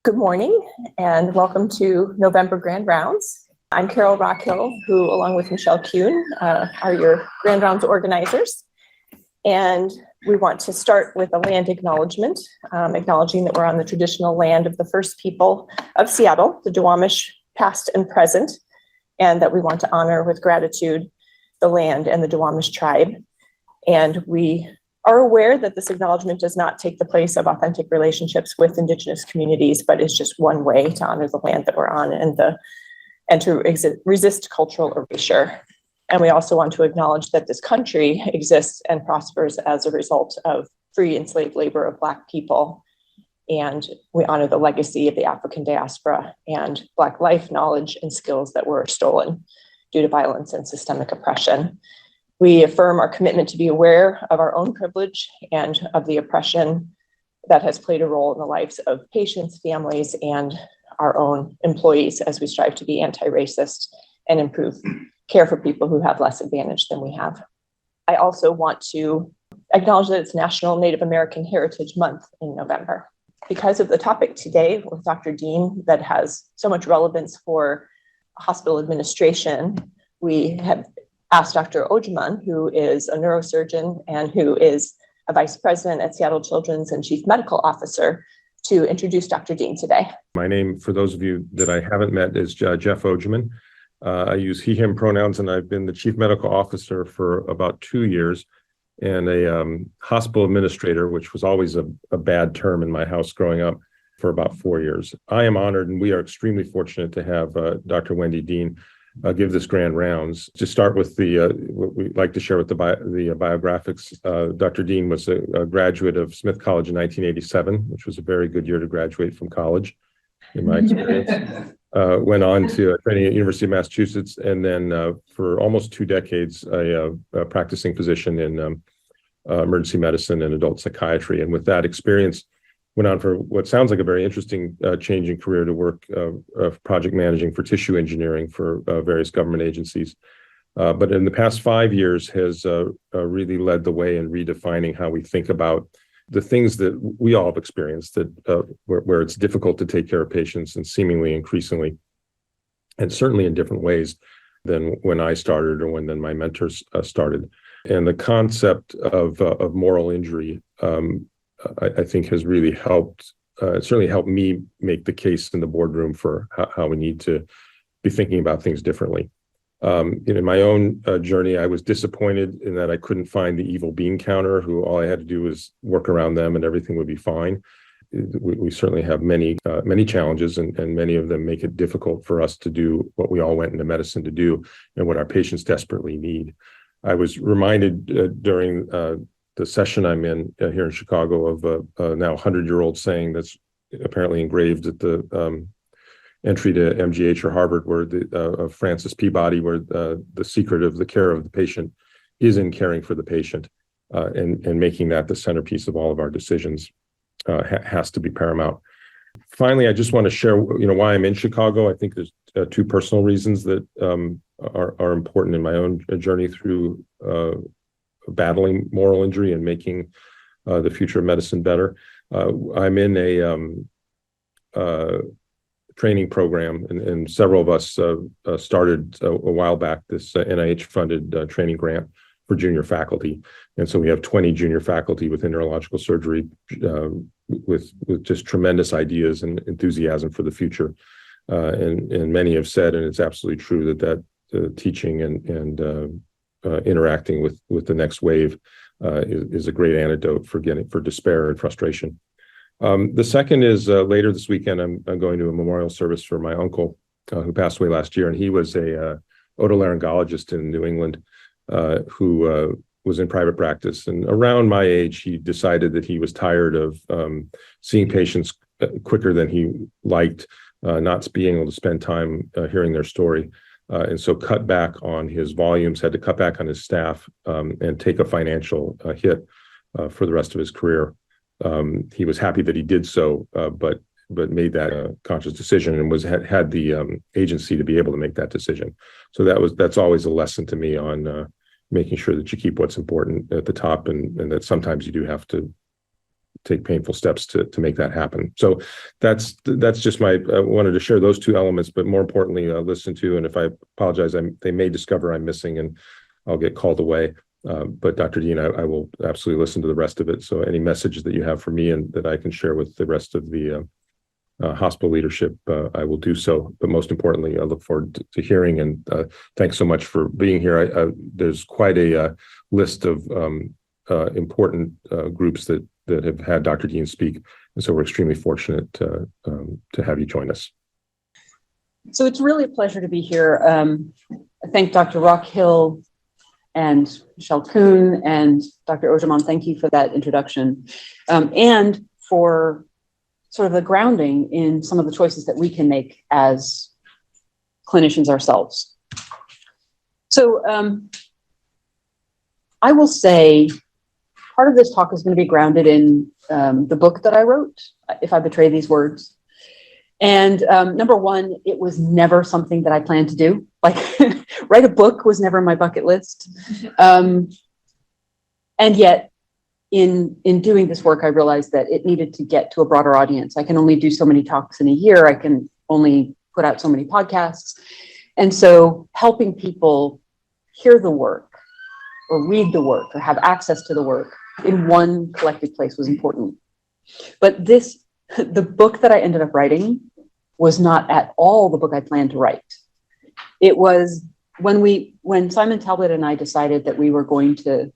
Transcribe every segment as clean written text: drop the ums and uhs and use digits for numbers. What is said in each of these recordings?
Good morning and welcome to November Grand Rounds. I'm Carol Rockhill, who along with Michelle Kuhn are your Grand Rounds organizers. And we want to start with a land acknowledgement, acknowledging that we're on the traditional land of the first people of Seattle, the Duwamish past and present, and that we want to honor with gratitude the land and the Duwamish tribe. And we are aware that this acknowledgement does not take the place of authentic relationships with Indigenous communities, but is just one way to honor the land that we're on and to resist cultural erasure. And we also want to acknowledge that this country exists and prospers as a result of free enslaved labor of Black people. And we honor the legacy of the African diaspora and Black life knowledge and skills that were stolen due to violence and systemic oppression. We affirm our commitment to be aware of our own privilege and of the oppression that has played a role in the lives of patients, families, and our own employees as we strive to be anti-racist and improve care for people who have less advantage than we have. I also want to acknowledge that it's National Native American Heritage Month in November. Because of the topic today with Dr. Dean that has so much relevance for hospital administration, we have asked Dr. Ojiman, who is a neurosurgeon and who is a vice president at Seattle Children's and chief medical officer, to introduce Dr. Dean today. My name, for those of you that I haven't met, is Jeff Ojiman. I use he, him pronouns, and I've been the chief medical officer for about 2 years and a hospital administrator, which was always a bad term in my house growing up, for about 4 years. I am honored, and we are extremely fortunate to have Dr. Wendy Dean give this grand rounds. To start with what we like to share with the biographics, Dr. Dean was a graduate of Smith College in 1987, which was a very good year to graduate from college, in my experience. Went on to training at University of Massachusetts, and then for almost 2 decades, a practicing physician in emergency medicine and adult psychiatry. And with that experience, went on for what sounds like a very interesting changing career to work project managing for tissue engineering for various government agencies. But in the past 5 years has really led the way in redefining how we think about the things that we all have experienced, that where it's difficult to take care of patients, and seemingly increasingly, and certainly in different ways than when I started or when then my mentors started. And the concept of moral injury, I think, has really helped. It certainly helped me make the case in the boardroom for how we need to be thinking about things differently. In my own journey, I was disappointed in that I couldn't find the evil bean counter, who all I had to do was work around them and everything would be fine. We certainly have many challenges, and many of them make it difficult for us to do what we all went into medicine to do and what our patients desperately need. I was reminded during the session I'm in here in Chicago of a now 100-year-old saying that's apparently engraved at the entry to MGH or Harvard, where of Francis Peabody, where the secret of the care of the patient is in caring for the patient, and making that the centerpiece of all of our decisions has to be paramount. Finally, I just want to share, why I'm in Chicago. I think there's 2 personal reasons that are important in my own journey through battling moral injury and making the future of medicine better. I'm in a training program, and several of us started a while back this NIH-funded training grant for junior faculty. And so we have 20 junior faculty within neurological surgery with just tremendous ideas and enthusiasm for the future. And many have said, and it's absolutely true, that teaching and interacting with the next wave is a great antidote for despair and frustration. The second is later this weekend, I'm going to a memorial service for my uncle who passed away last year, and he was a otolaryngologist in New England who was in private practice. And around my age, he decided that he was tired of seeing patients quicker than he liked, not being able to spend time hearing their story. And so cut back on his volumes, had to cut back on his staff, and take a financial hit for the rest of his career. He was happy that he did so, but made that conscious decision and had the agency to be able to make that decision. So that's always a lesson to me on making sure that you keep what's important at the top, and that sometimes you do have to take painful steps to make that happen. So that's just I wanted to share those two elements, but more importantly, listen to, and if I apologize, they may discover I'm missing and I'll get called away. But Dr. Dean, I will absolutely listen to the rest of it. So any message that you have for me and that I can share with the rest of the hospital leadership, I will do so. But most importantly, I look forward to hearing, and thanks so much for being here. There's quite a list of important groups that have had Dr. Dean speak, and so we're extremely fortunate to have you join us. So it's really a pleasure to be here. I thank Dr. Rockhill and Michelle Kuhn and Dr. Ojerman. Thank you for that introduction, and for sort of the grounding in some of the choices that we can make as clinicians ourselves. So I will say part of this talk is going to be grounded in the book that I wrote, If I Betray These Words. And number one, it was never something that I planned to do. Like write a book was never on my bucket list. And yet in doing this work, I realized that it needed to get to a broader audience. I can only do so many talks in a year. I can only put out so many podcasts. And so helping people hear the work or read the work or have access to the work in one collective place was important. But the book that I ended up writing was not at all the book I planned to write. It was when Simon Talbot and I decided that we were going to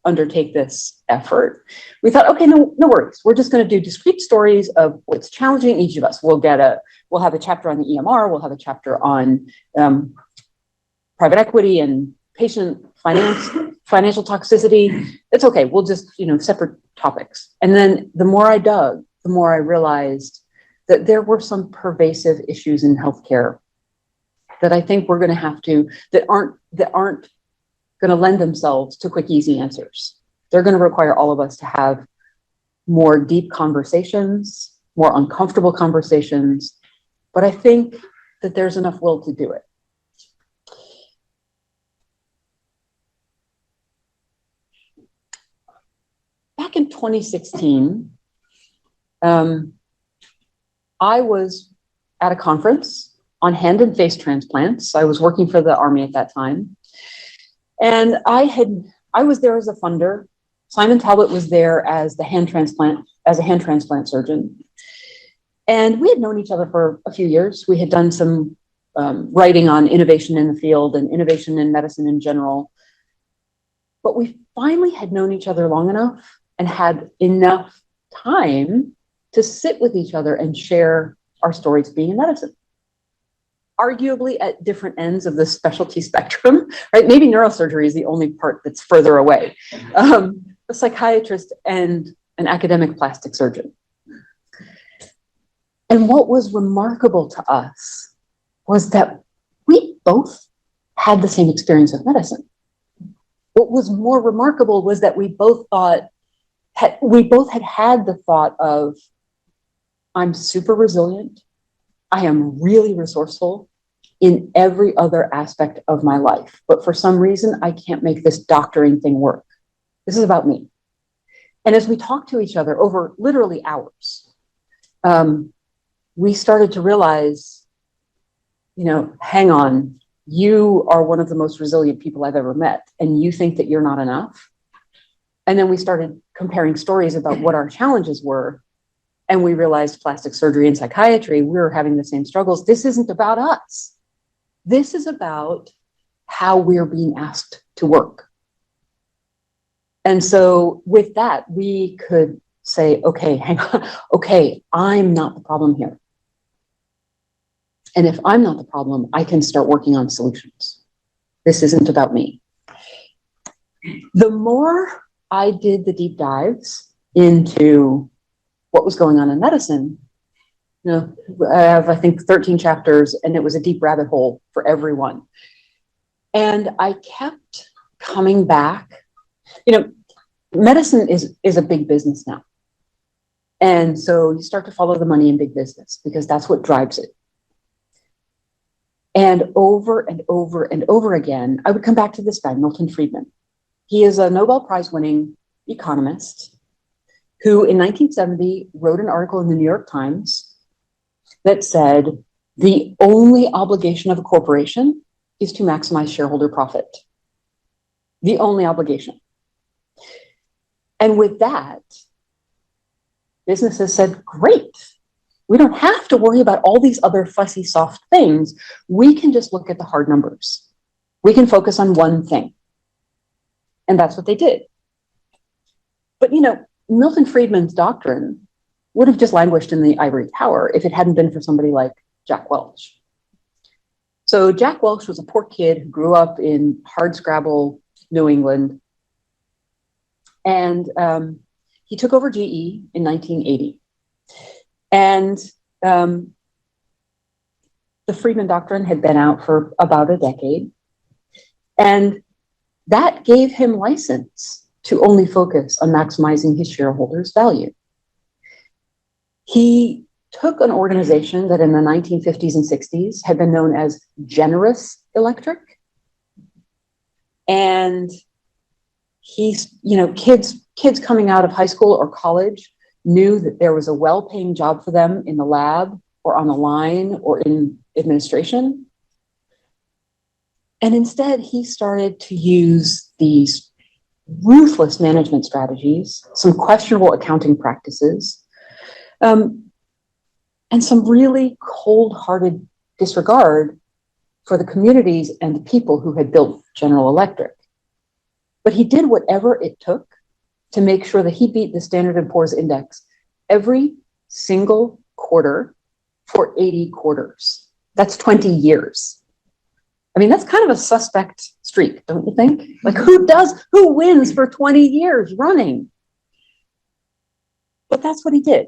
undertake this effort, we thought, okay, no worries. We're just going to do discrete stories of what's challenging each of us. We'll have a chapter on the EMR. We'll have a chapter on private equity and patient financial toxicity. It's okay. We'll just, separate topics. And then the more I dug, the more I realized that there were some pervasive issues in healthcare that I think we're going to have to, that aren't going to lend themselves to quick, easy answers. They're going to require all of us to have more deep conversations, more uncomfortable conversations. But I think that there's enough will to do it. Back in 2016, I was at a conference on hand and face transplants. I was working for the Army at that time. And I was there as a funder. Simon Talbot was there as a hand transplant surgeon. And we had known each other for a few years. We had done some writing on innovation in the field and innovation in medicine in general. But we finally had known each other long enough and had enough time to sit with each other and share our stories being in medicine. Arguably at different ends of the specialty spectrum, right? Maybe neurosurgery is the only part that's further away. A psychiatrist and an academic plastic surgeon. And what was remarkable to us was that we both had the same experience with medicine. What was more remarkable was that we both had the thought of, I'm super resilient. I am really resourceful in every other aspect of my life. But for some reason, I can't make this doctoring thing work. This is about me. And as we talked to each other over literally hours, we started to realize, hang on, you are one of the most resilient people I've ever met, and you think that you're not enough. And then we started comparing stories about what our challenges were. And we realized plastic surgery and psychiatry, we were having the same struggles. This isn't about us. This is about how we're being asked to work. And so with that, we could say, okay, hang on. Okay, I'm not the problem here. And if I'm not the problem, I can start working on solutions. This isn't about me. The more I did the deep dives into what was going on in medicine, I have, I think, 13 chapters, and it was a deep rabbit hole for everyone. And I kept coming back. Medicine is a big business now. And so you start to follow the money in big business because that's what drives it. And over and over and over again, I would come back to this guy, Milton Friedman. He is a Nobel Prize winning economist who in 1970 wrote an article in the New York Times that said, the only obligation of a corporation is to maximize shareholder profit. The only obligation. And with that, businesses said, great. We don't have to worry about all these other fussy, soft things. We can just look at the hard numbers. We can focus on one thing. And that's what they did. But, Milton Friedman's doctrine would have just languished in the ivory tower if it hadn't been for somebody like Jack Welch. So Jack Welch was a poor kid who grew up in hardscrabble New England. And he took over GE in 1980. And the Friedman doctrine had been out for about a decade. And that gave him license to only focus on maximizing his shareholders' value. He took an organization that in the 1950s and 60s had been known as Generous Electric. And he's, kids coming out of high school or college knew that there was a well-paying job for them in the lab or on the line or in administration. And instead, he started to use these ruthless management strategies, some questionable accounting practices, and some really cold-hearted disregard for the communities and the people who had built General Electric. But he did whatever it took to make sure that he beat the Standard & Poor's index every single quarter for 80 quarters. That's 20 years. I mean, that's kind of a suspect streak, don't you think? Like, who wins for 20 years running? But that's what he did.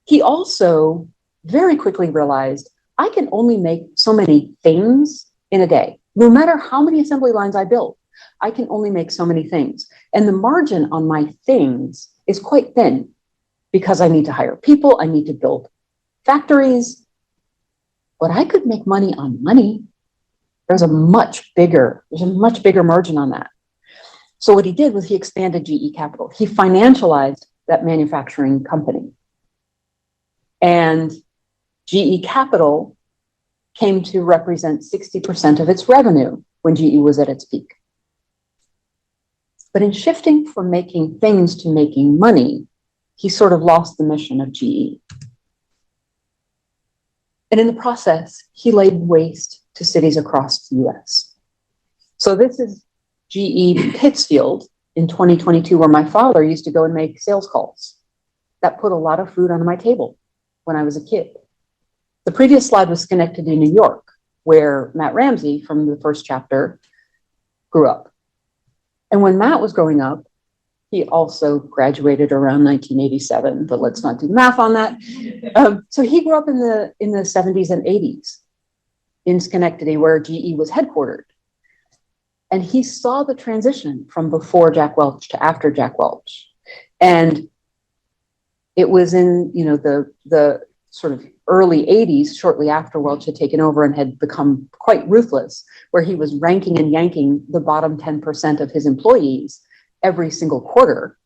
He also very quickly realized, I can only make so many things in a day. No matter how many assembly lines I build, I can only make so many things. And the margin on my things is quite thin because I need to hire people, I need to build factories, but I could make money on money. There's a much bigger margin on that. So what he did was he expanded GE Capital. He financialized that manufacturing company. And GE Capital came to represent 60% of its revenue when GE was at its peak. But in shifting from making things to making money, he sort of lost the mission of GE. And in the process, he laid waste to cities across the US. So this is GE Pittsfield in 2022, where my father used to go and make sales calls. That put a lot of food on my table when I was a kid. The previous slide was Schenectady, New York, where Matt Ramsey from the first chapter grew up. And when Matt was growing up, he also graduated around 1987, but let's not do the math on that. So he grew up in the 70s and 80s in Schenectady, where GE was headquartered. And he saw the transition from before Jack Welch to after Jack Welch. And it was in the sort of early 80s, shortly after Welch had taken over and had become quite ruthless, where he was ranking and yanking the bottom 10% of his employees every single quarter,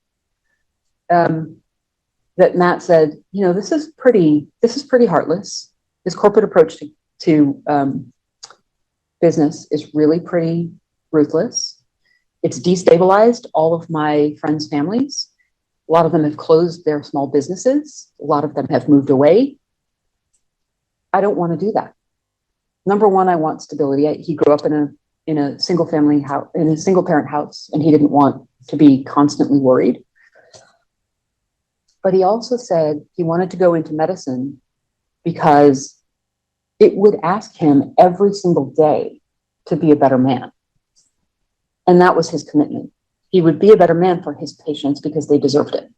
that Matt said, this is pretty heartless. This corporate approach to business is really pretty ruthless. It's destabilized all of my friends' families. A lot of them have closed their small businesses. A lot of them have moved away. I don't want to do that. Number one, I want stability. He grew up in a single family house, in a single parent house, and he didn't want to be constantly worried. But he also said he wanted to go into medicine because it would ask him every single day to be a better man. And that was his commitment. He would be a better man for his patients because they deserved it.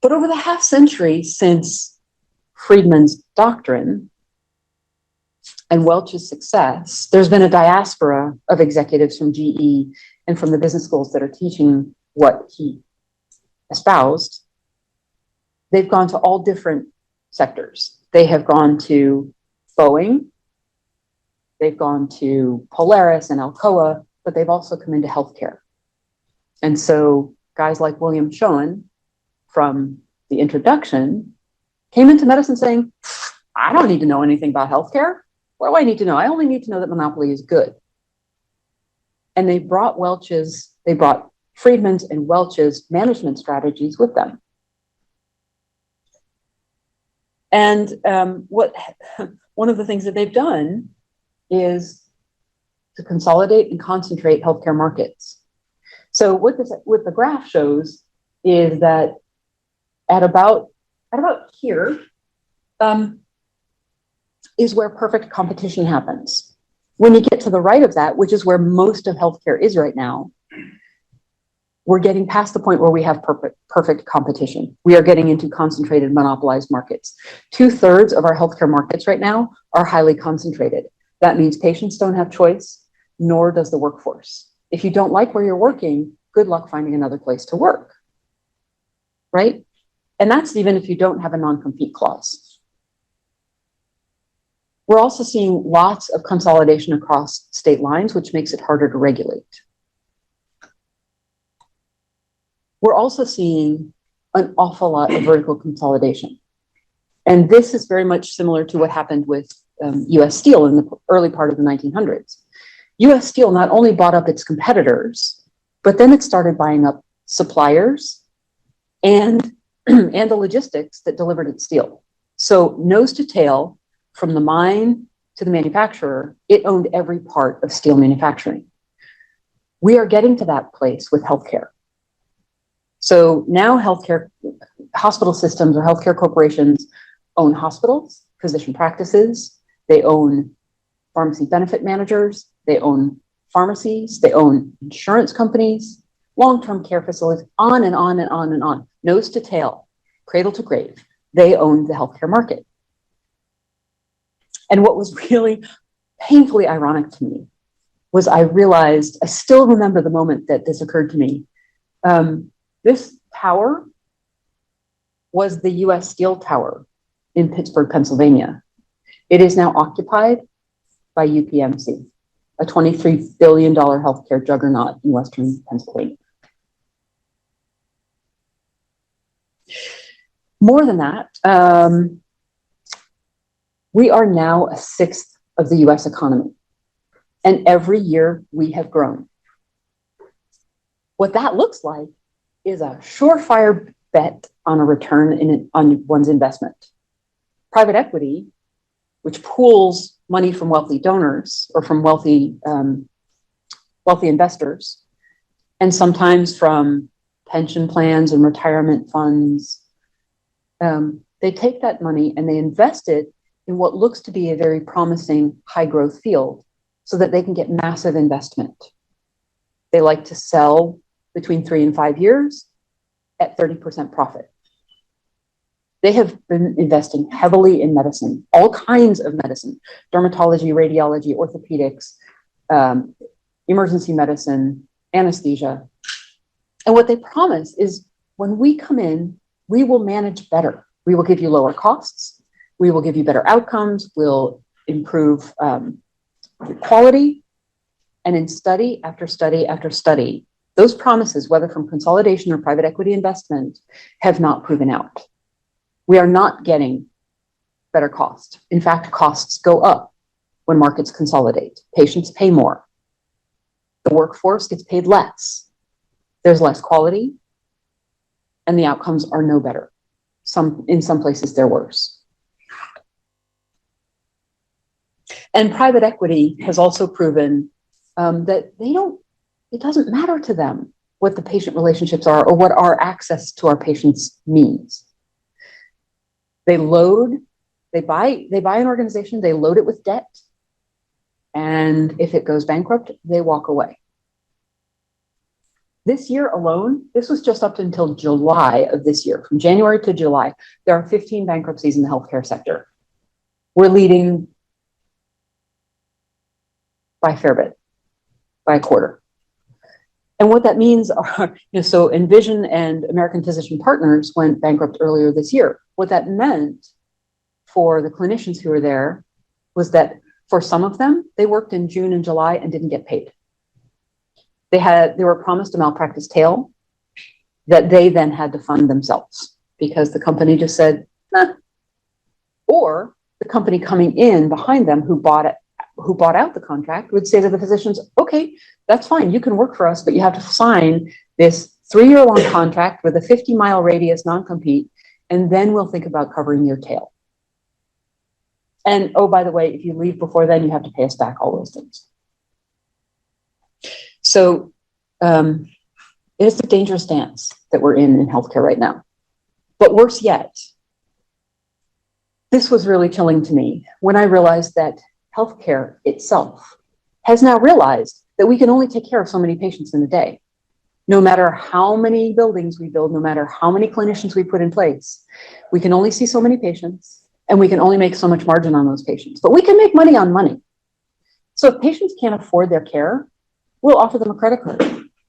But over the half century since Friedman's doctrine and Welch's success, there's been a diaspora of executives from GE and from the business schools that are teaching what he espoused. They've gone to all different sectors. They have gone to Boeing, they've gone to Polaris and Alcoa, but they've also come into healthcare. And so guys like William Schoen from the introduction came into medicine saying, I don't need to know anything about healthcare. What do I need to know? I only need to know that monopoly is good. And they brought Friedman's and Welch's management strategies with them. And one of the things that they've done is to consolidate and concentrate healthcare what the graph shows is that at about here is where perfect competition happens. When you get to the right of that, which is where most of healthcare is right now, we're getting past the point where we have perfect competition. We are getting into concentrated, monopolized markets. 2/3 of our healthcare markets right now are highly concentrated. That means patients don't have choice, nor does the workforce. If you don't like where you're working, good luck finding another place to work, right? And that's even if you don't have a non-compete clause. We're also seeing lots of consolidation across state lines, which makes it harder to regulate. We're also seeing an awful lot of vertical consolidation. And this is very much similar to what happened with US Steel in the early part of the 1900s. US Steel not only bought up its competitors, but then it started buying up suppliers and, and the logistics that delivered its steel. So nose to tail, from the mine to the manufacturer, it owned every part of steel manufacturing. We are getting to that place with healthcare. So now hospital systems or healthcare corporations own hospitals, physician practices, they own pharmacy benefit managers, they own pharmacies, they own insurance companies, long-term care facilities, on and on and on and on, nose to tail, cradle to grave. They own the healthcare market. And what was really painfully ironic to me was I still remember the moment that this occurred to me. This tower was the US Steel Tower in Pittsburgh, Pennsylvania. It is now occupied by UPMC, a $23 billion healthcare juggernaut in Western Pennsylvania. More than that, we are now 1/6 of the US economy, and every year we have grown. What that looks like is a surefire bet on a return on one's investment. Private equity, which pools money from wealthy donors or from wealthy investors, and sometimes from pension plans and retirement funds, they take that money and they invest it in what looks to be a very promising high growth field so that they can get massive investment. They like to sell between 3 and 5 years at 30% profit. They have been investing heavily in medicine, all kinds of medicine, dermatology, radiology, orthopedics, emergency medicine, anesthesia. And what they promise is when we come in, we will manage better. We will give you lower costs. We will give you better outcomes. We'll improve quality. And in study after study after study, those promises, whether from consolidation or private equity investment, have not proven out. We are not getting better cost. In fact, costs go up when markets consolidate. Patients pay more. The workforce gets paid less. There's less quality, and the outcomes are no better. In some places, they're worse. And private equity has also proven that it doesn't matter to them what the patient relationships are or what our access to our patients means. They buy an organization, they load it with debt, and if it goes bankrupt, they walk away. This year alone, this was just up until July of this year, from January to July, there are 15 bankruptcies in the healthcare sector. We're leading by a fair bit, by a quarter. And what that means are, so Envision and American Physician Partners went bankrupt earlier this year. What that meant for the clinicians who were there was that for some of them, they worked in June and July and didn't get paid. They were promised a malpractice tail that they then had to fund themselves because the company just said, nah. Or the company coming in behind them who bought out the contract would say to the physicians, okay, that's fine. You can work for us, but you have to sign this 3-year-long contract with a 50-mile radius non-compete, and then we'll think about covering your tail. And oh, by the way, if you leave before then, you have to pay us back all those things. So it's a dangerous dance that we're in healthcare right now. But worse yet, this was really chilling to me when I realized that healthcare itself has now realized that we can only take care of so many patients in a day. No matter how many buildings we build, no matter how many clinicians we put in place, we can only see so many patients and we can only make so much margin on those patients. But we can make money on money. So if patients can't afford their care, we'll offer them a credit card.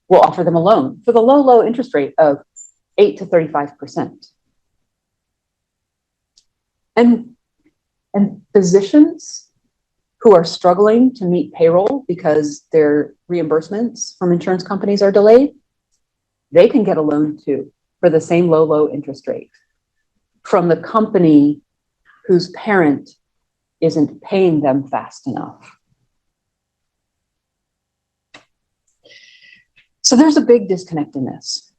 We'll offer them a loan for the low interest rate of 8 to 35%. And physicians who are struggling to meet payroll because their reimbursements from insurance companies are delayed, they can get a loan too for the same low interest rate from the company whose parent isn't paying them fast enough. So there's a big disconnect in this.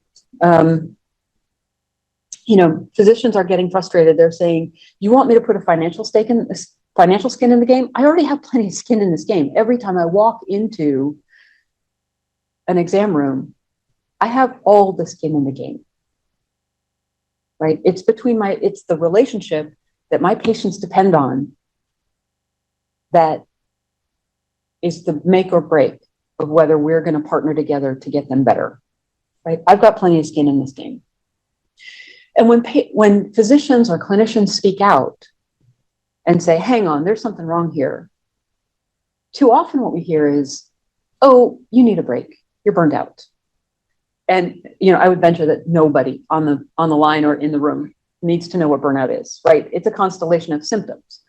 Physicians are getting frustrated. They're saying, you want me to put a financial skin in the game? I already have plenty of skin in this game. Every time I walk into an exam room, I have all the skin in the game, right? It's the relationship that my patients depend on that is the make or break of whether we're going to partner together to get them better, right? I've got plenty of skin in this game. And when physicians or clinicians speak out and say, hang on, there's something wrong here, too often what we hear is, oh, you need a break. You're burned out. And, I would venture that nobody on the line or in the room needs to know what burnout is, right? It's a constellation of symptoms: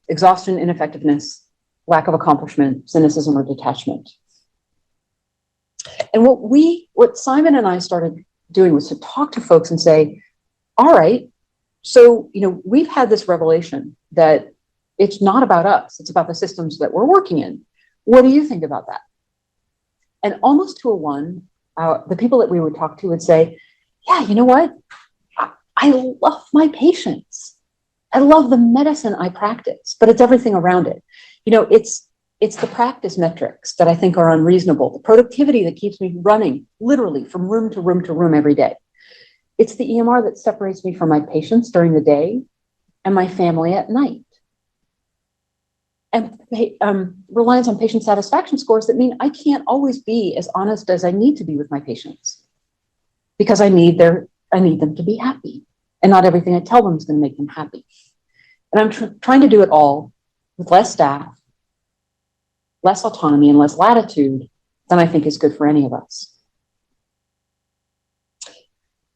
exhaustion, ineffectiveness, lack of accomplishment, cynicism, or detachment. And what Simon and I started doing was to talk to folks and say, all right, so, we've had this revelation that it's not about us, it's about the systems that we're working in. What do you think about that? And almost to a one, the people that we would talk to would say, yeah, you know what? I love my patients. I love the medicine I practice, but it's everything around it. It's the practice metrics that I think are unreasonable, the productivity that keeps me running literally from room to room to room every day. It's the EMR that separates me from my patients during the day and my family at night. And reliance on patient satisfaction scores that mean I can't always be as honest as I need to be with my patients because I need them to be happy, and not everything I tell them is going to make them happy. And I'm trying to do it all with less staff, less autonomy, and less latitude than I think is good for any of us.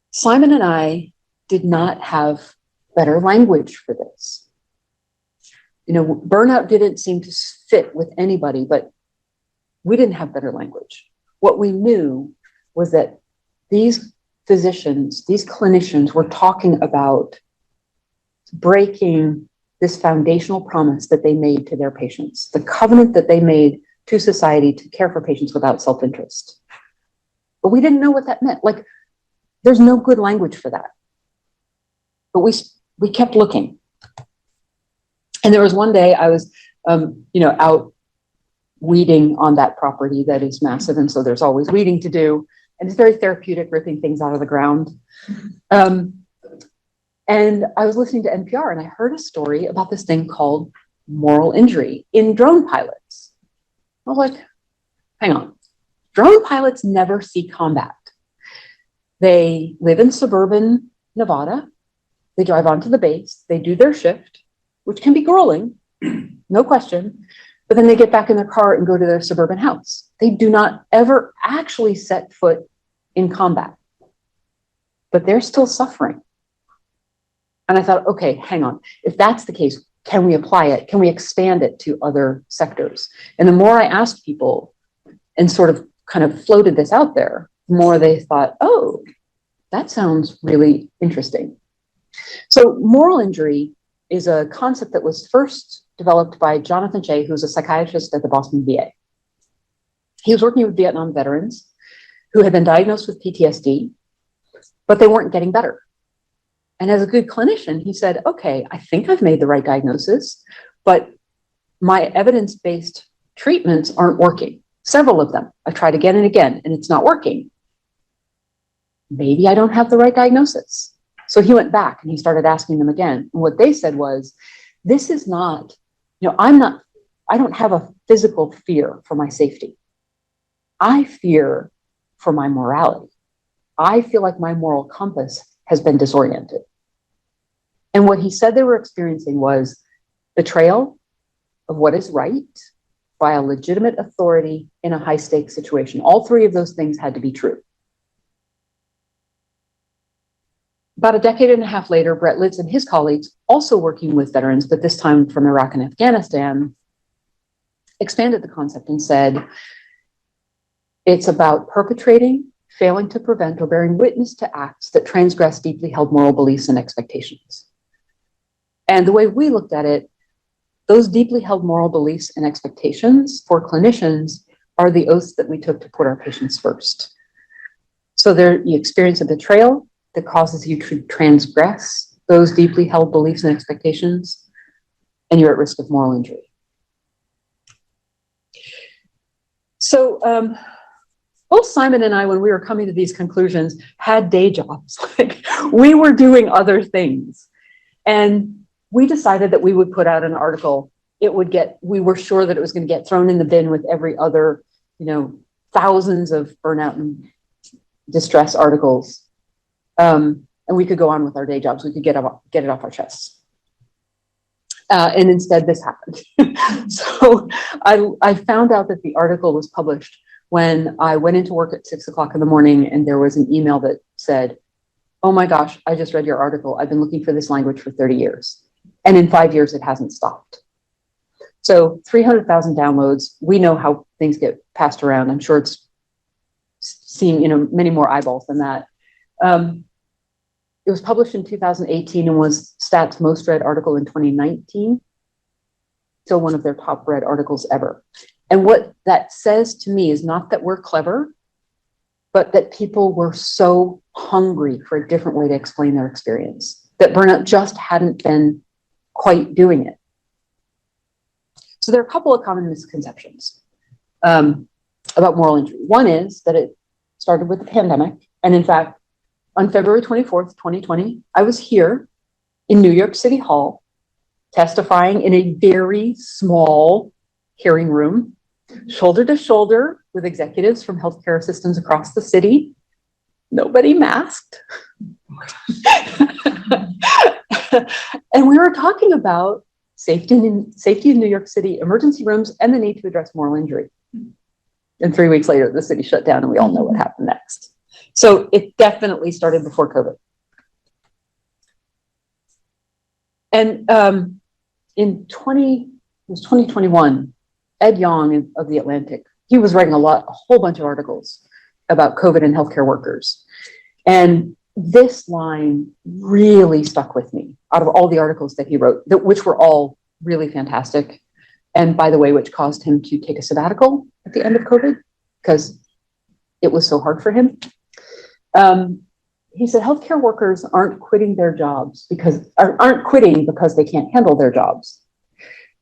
Simon and I did not have better language for this. Burnout didn't seem to fit with anybody, but we didn't have better language. What we knew was that these physicians, these clinicians were talking about breaking this foundational promise that they made to their patients, the covenant that they made to society to care for patients without self-interest. But we didn't know what that meant. There's no good language for that. But we kept looking. And there was one day I was, out weeding on that property that is massive. And so there's always weeding to do. And it's very therapeutic, ripping things out of the ground. And I was listening to NPR and I heard a story about this thing called moral injury in drone pilots. I was like, hang on. Drone pilots never see combat. They live in suburban Nevada. They drive onto the base. They do their shift, which can be grueling, no question. But then they get back in their car and go to their suburban house. They do not ever actually set foot in combat, but they're still suffering. And I thought, okay, hang on. If that's the case, can we apply it? Can we expand it to other sectors? And the more I asked people and sort of kind of floated this out there, the more they thought, oh, that sounds really interesting. So moral injury is a concept that was first developed by Jonathan Shea, who's a psychiatrist at the Boston VA. He was working with Vietnam veterans who had been diagnosed with PTSD, but they weren't getting better. And as a good clinician, he said, okay, I think I've made the right diagnosis, but my evidence-based treatments aren't working. Several of them. I've tried again and again, and it's not working. Maybe I don't have the right diagnosis. So he went back and he started asking them again. And what they said was, this is not, I don't have a physical fear for my safety. I fear for my morality. I feel like my moral compass has been disoriented. And what he said they were experiencing was betrayal of what is right by a legitimate authority in a high stakes situation. All three of those things had to be true. About a decade and a half later, Brett Litz and his colleagues, also working with veterans, but this time from Iraq and Afghanistan, expanded the concept and said, it's about perpetrating, failing to prevent, or bearing witness to acts that transgress deeply held moral beliefs and expectations. And the way we looked at it, those deeply held moral beliefs and expectations for clinicians are the oaths that we took to put our patients first. So there, you experience a betrayal that causes you to transgress those deeply held beliefs and expectations, and you're at risk of moral injury. So both Simon and I, when we were coming to these conclusions, had day jobs. Like, we were doing other things. And we decided that we would put out an article. We were sure that it was going to get thrown in the bin with every other, thousands of burnout and distress articles. And we could go on with our day jobs. We could get it off our chests. And instead, this happened. So I found out that the article was published when I went into work at 6 o'clock in the morning, and there was an email that said, oh my gosh, I just read your article. I've been looking for this language for 30 years. And in 5 years, it hasn't stopped. So 300,000 downloads. We know how things get passed around. I'm sure it's seen, many more eyeballs than that. It was published in 2018 and was Stat's most read article in 2019. Still one of their top read articles ever. And what that says to me is not that we're clever, but that people were so hungry for a different way to explain their experience, that burnout just hadn't been quite doing it. So there are a couple of common misconceptions about moral injury. One is that it started with the pandemic. And in fact, on February 24th, 2020, I was here in New York City Hall testifying in a very small hearing room, shoulder to shoulder with executives from healthcare systems across the city, nobody masked. And we were talking about safety in New York City emergency rooms and the need to address moral injury. And 3 weeks later, the city shut down and we all know what happened next. So it definitely started before COVID. And in 2021, Ed Yong of The Atlantic, he was writing a whole bunch of articles about COVID and healthcare workers. And this line really stuck with me out of all the articles that he wrote, which were all really fantastic. And by the way, which caused him to take a sabbatical at the end of COVID because it was so hard for him. He said, healthcare workers aren't quitting their jobs aren't quitting because they can't handle their jobs.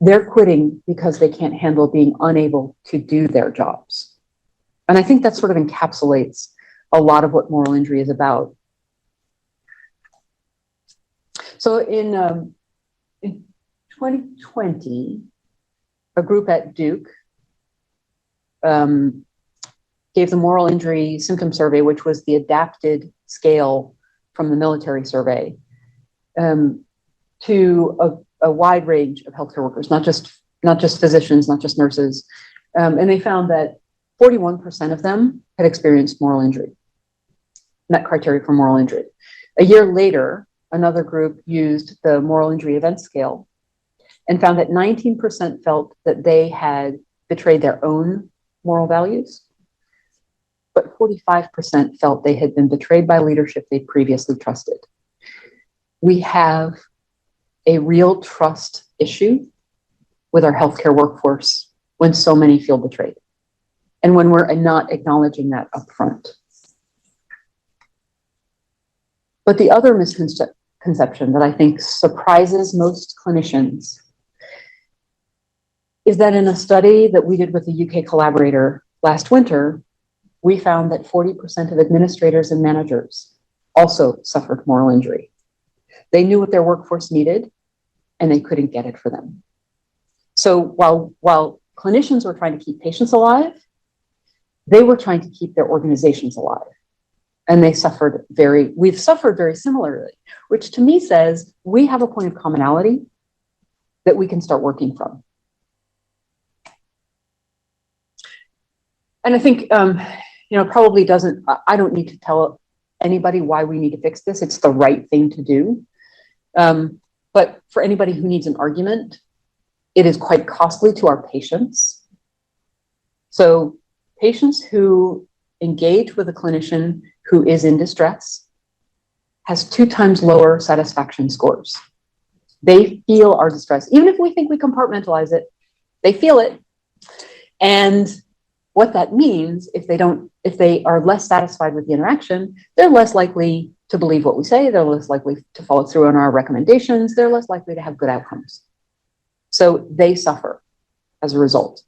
They're quitting because they can't handle being unable to do their jobs. And I think that sort of encapsulates a lot of what moral injury is about. So in 2020, a group at Duke gave the moral injury symptom survey, which was the adapted scale from the military survey, to a wide range of healthcare workers, not just physicians, not just nurses. And they found that 41% of them had experienced moral injury, met criteria for moral injury. A year later, another group used the moral injury event scale and found that 19% felt that they had betrayed their own moral values. but 45% felt they had been betrayed by leadership they previously trusted. We have a real trust issue with our healthcare workforce when so many feel betrayed, and when we're not acknowledging that upfront. But the other misconception that I think surprises most clinicians is that in a study that we did with a UK collaborator last winter, we found that 40% of administrators and managers also suffered moral injury. They knew what their workforce needed, and they couldn't get it for them. So while clinicians were trying to keep patients alive, they were trying to keep their organizations alive. And we've suffered very similarly, which to me says we have a point of commonality that we can start working from. And I think, probably I don't need to tell anybody why we need to fix this. It's the right thing to do. But for anybody who needs an argument, it is quite costly to our patients. So patients who engage with a clinician who is in distress has 2 times lower satisfaction scores. They feel our distress. Even if we think we compartmentalize it, they feel it. And what that means, if they are less satisfied with the interaction, they're less likely to believe what we say, they're less likely to follow through on our recommendations, they're less likely to have good outcomes. So they suffer as a result.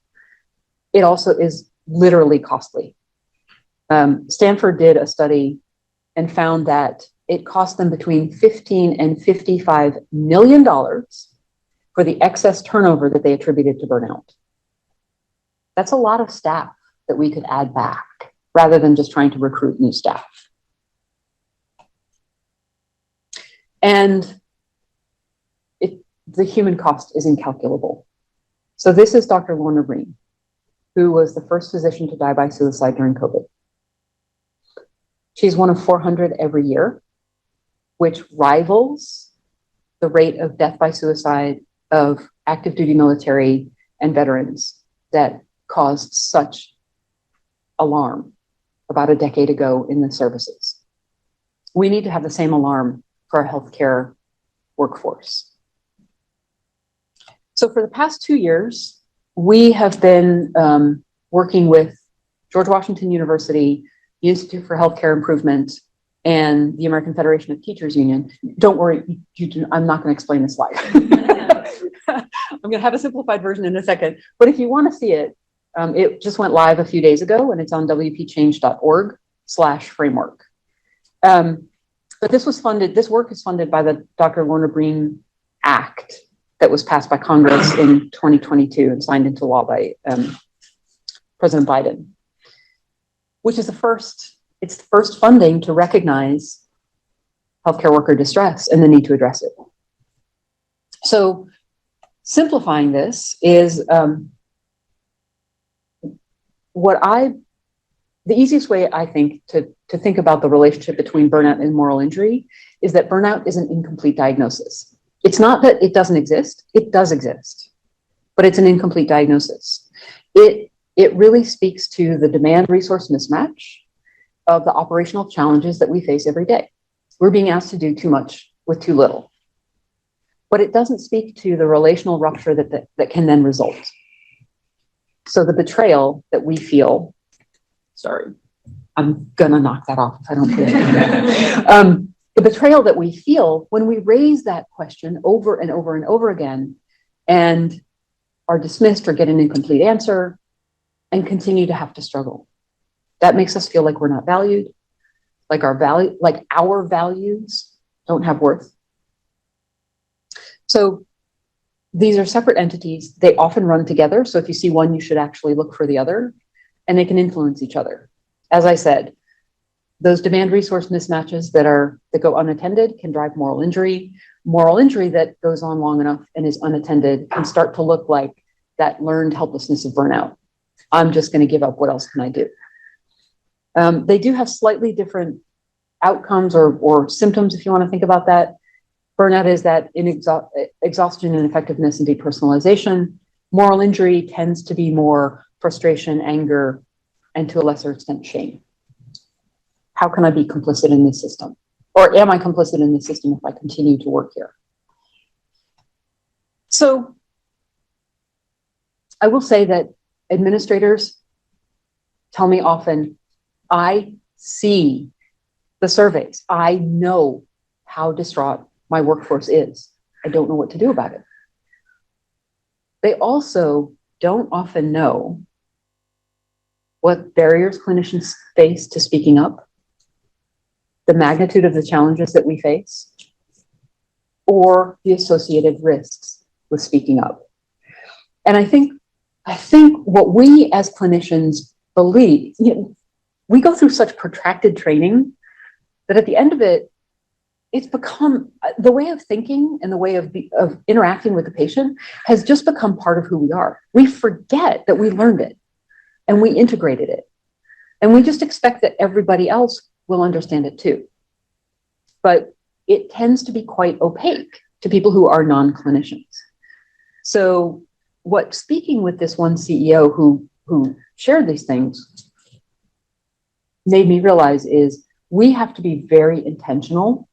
It also is literally costly. Stanford did a study and found that it cost them between $15 and $55 million for the excess turnover that they attributed to burnout. That's a lot of staff that we could add back rather than just trying to recruit new staff. And the human cost is incalculable. So this is Dr. Lorna Breen, who was the first physician to die by suicide during COVID. She's one of 400 every year, which rivals the rate of death by suicide of active duty military and veterans that caused such alarm about a decade ago in the services. We need to have the same alarm for our healthcare workforce. So for the past 2 years, we have been working with George Washington University, the Institute for Healthcare Improvement, and the American Federation of Teachers Union. Don't worry, I'm not going to explain this live. I'm going to have a simplified version in a second, but if you want to see it, it just went live a few days ago, and it's on wpchange.org/framework. But this work is funded by the Dr. Lorna Breen Act that was passed by Congress in 2022 and signed into law by President Biden, which is the first funding to recognize healthcare worker distress and the need to address it. So simplifying this is the easiest way I think to think about the relationship between burnout and moral injury is that burnout is an incomplete diagnosis. It's not that it doesn't exist, it does exist, but it's an incomplete diagnosis. It really speaks to the demand resource mismatch of the operational challenges that we face every day. We're being asked to do too much with too little. But it doesn't speak to the relational rupture that can then result. So the betrayal that we feel, sorry, I'm gonna knock that off if I don't put it. The betrayal that we feel when we raise that question over and over and over again and are dismissed or get an incomplete answer and continue to have to struggle. That makes us feel like we're not valued, like our values don't have worth. So these are separate entities. They often run together. So if you see one, you should actually look for the other, and they can influence each other. As I said, those demand resource mismatches that go unattended can drive moral injury. Moral injury that goes on long enough and is unattended can start to look like that learned helplessness of burnout. I'm just going to give up. What else can I do? They do have slightly different outcomes or symptoms, if you want to think about that. Burnout is that exhaustion, ineffectiveness, and depersonalization. Moral injury tends to be more frustration, anger, and to a lesser extent, shame. how can I be complicit in this system? Or am I complicit in this system if I continue to work here? So I will say that administrators tell me often, I see the surveys. I know how distraught my workforce is. I don't know what to do about it. They also don't often know what barriers clinicians face to speaking up, the magnitude of the challenges that we face, or the associated risks with speaking up. And I think what we as clinicians believe, we go through such protracted training that at the end of it, it's become the way of thinking and the way of interacting with the patient has just become part of who we are. We forget that we learned it and we integrated it. And we just expect that everybody else will understand it too. But it tends to be quite opaque to people who are non-clinicians. So what speaking with this one CEO who shared these things made me realize is we have to be very intentional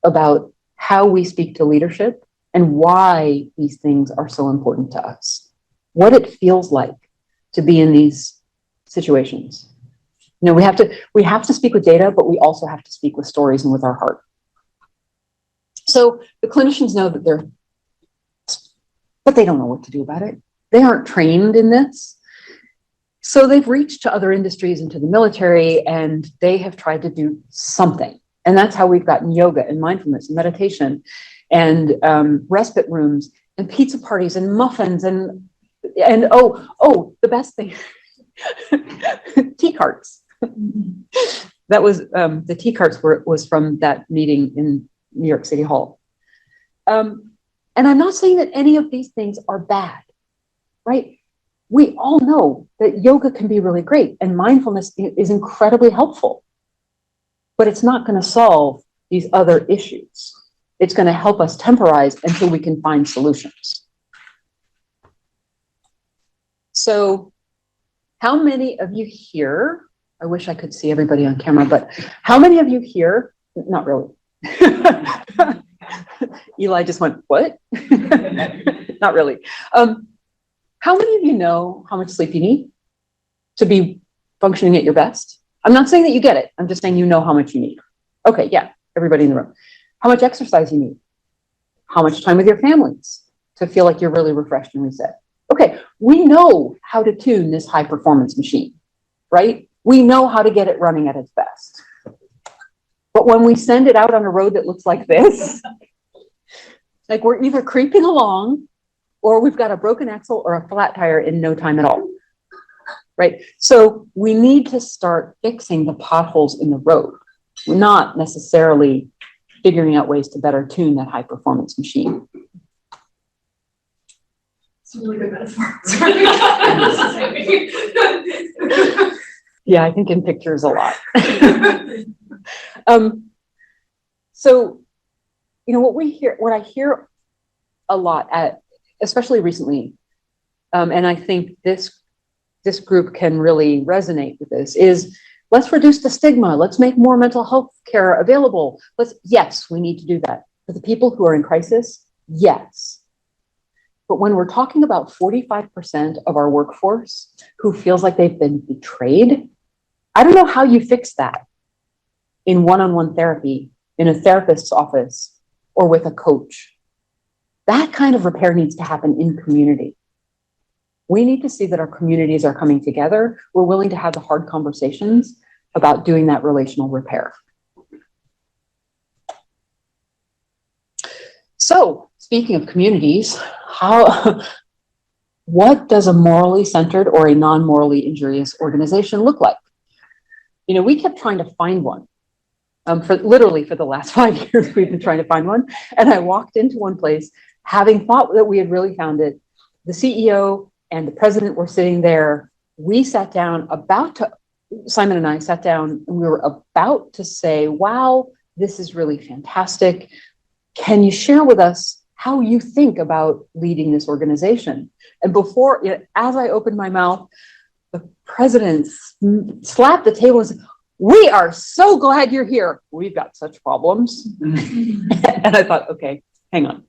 about how we speak to leadership and why these things are so important to us, what it feels like to be in these situations. We have to speak with data, but we also have to speak with stories and with our heart. So the clinicians know that but they don't know what to do about it. They aren't trained in this. So they've reached to other industries and to the military, and they have tried to do something. And that's how we've gotten yoga and mindfulness and meditation and respite rooms and pizza parties and muffins and the best thing, tea carts. That was the tea carts was from that meeting in New York City Hall. And I'm not saying that any of these things are bad, right? We all know that yoga can be really great and mindfulness is incredibly helpful, but it's not going to solve these other issues. It's going to help us temporize until we can find solutions. So how many of you here, I wish I could see everybody on camera, but how many of you here, not really. Eli just went, what? Not really. How many of you know how much sleep you need to be functioning at your best? I'm not saying that you get it. I'm just saying you know how much you need. Okay, yeah, everybody in the room. How much exercise you need? How much time with your families to feel like you're really refreshed and reset? Okay, we know how to tune this high performance machine, right? We know how to get it running at its best. But when we send it out on a road that looks like this, like we're either creeping along or we've got a broken axle or a flat tire in no time at all, right? So we need to start fixing the potholes in the road, not necessarily figuring out ways to better tune that high performance machine. It's a really good metaphor. Yeah, I think in pictures a lot. So, what I hear a lot especially recently, and I think this group can really resonate with this, is let's reduce the stigma. Let's make more mental health care available. Yes, we need to do that. For the people who are in crisis, yes. But when we're talking about 45% of our workforce who feels like they've been betrayed, I don't know how you fix that in one-on-one therapy, in a therapist's office, or with a coach. That kind of repair needs to happen in community. We need to see that our communities are coming together. We're willing to have the hard conversations about doing that relational repair. So, speaking of communities, what does a morally centered or a non-morally injurious organization look like? We kept trying to find one. For the last 5 years, we've been trying to find one. And I walked into one place, having thought that we had really found it. The CEO and the president were sitting there. We sat down Simon and I sat down and we were about to say, wow, this is really fantastic. Can you share with us how you think about leading this organization? And as I opened my mouth, the president slapped the table and said, we are so glad you're here. We've got such problems. And I thought, okay, hang on.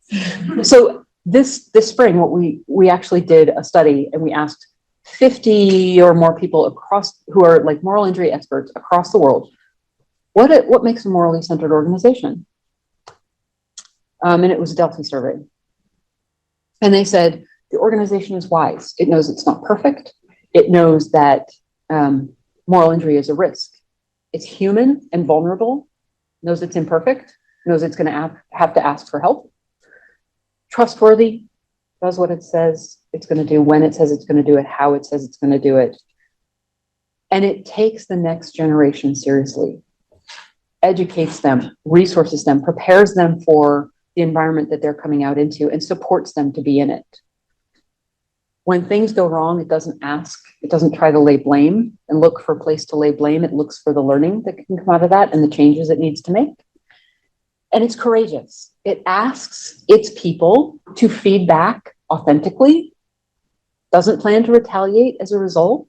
So this spring, what we actually did a study, and we asked 50 or more people across, who are like moral injury experts across the world, what makes a morally centered organization? And it was a Delphi survey. And they said, the organization is wise. It knows it's not perfect. It knows that moral injury is a risk. It's human and vulnerable, knows it's imperfect, knows it's going to have to ask for help. Trustworthy, does what it says it's going to do, when it says it's going to do it, how it says it's going to do it. And it takes the next generation seriously, educates them, resources them, prepares them for the environment that they're coming out into, and supports them to be in it. When things go wrong, it doesn't ask, it doesn't try to lay blame and look for a place to lay blame. It looks for the learning that can come out of that and the changes it needs to make. And it's courageous. It asks its people to feed back authentically, doesn't plan to retaliate as a result,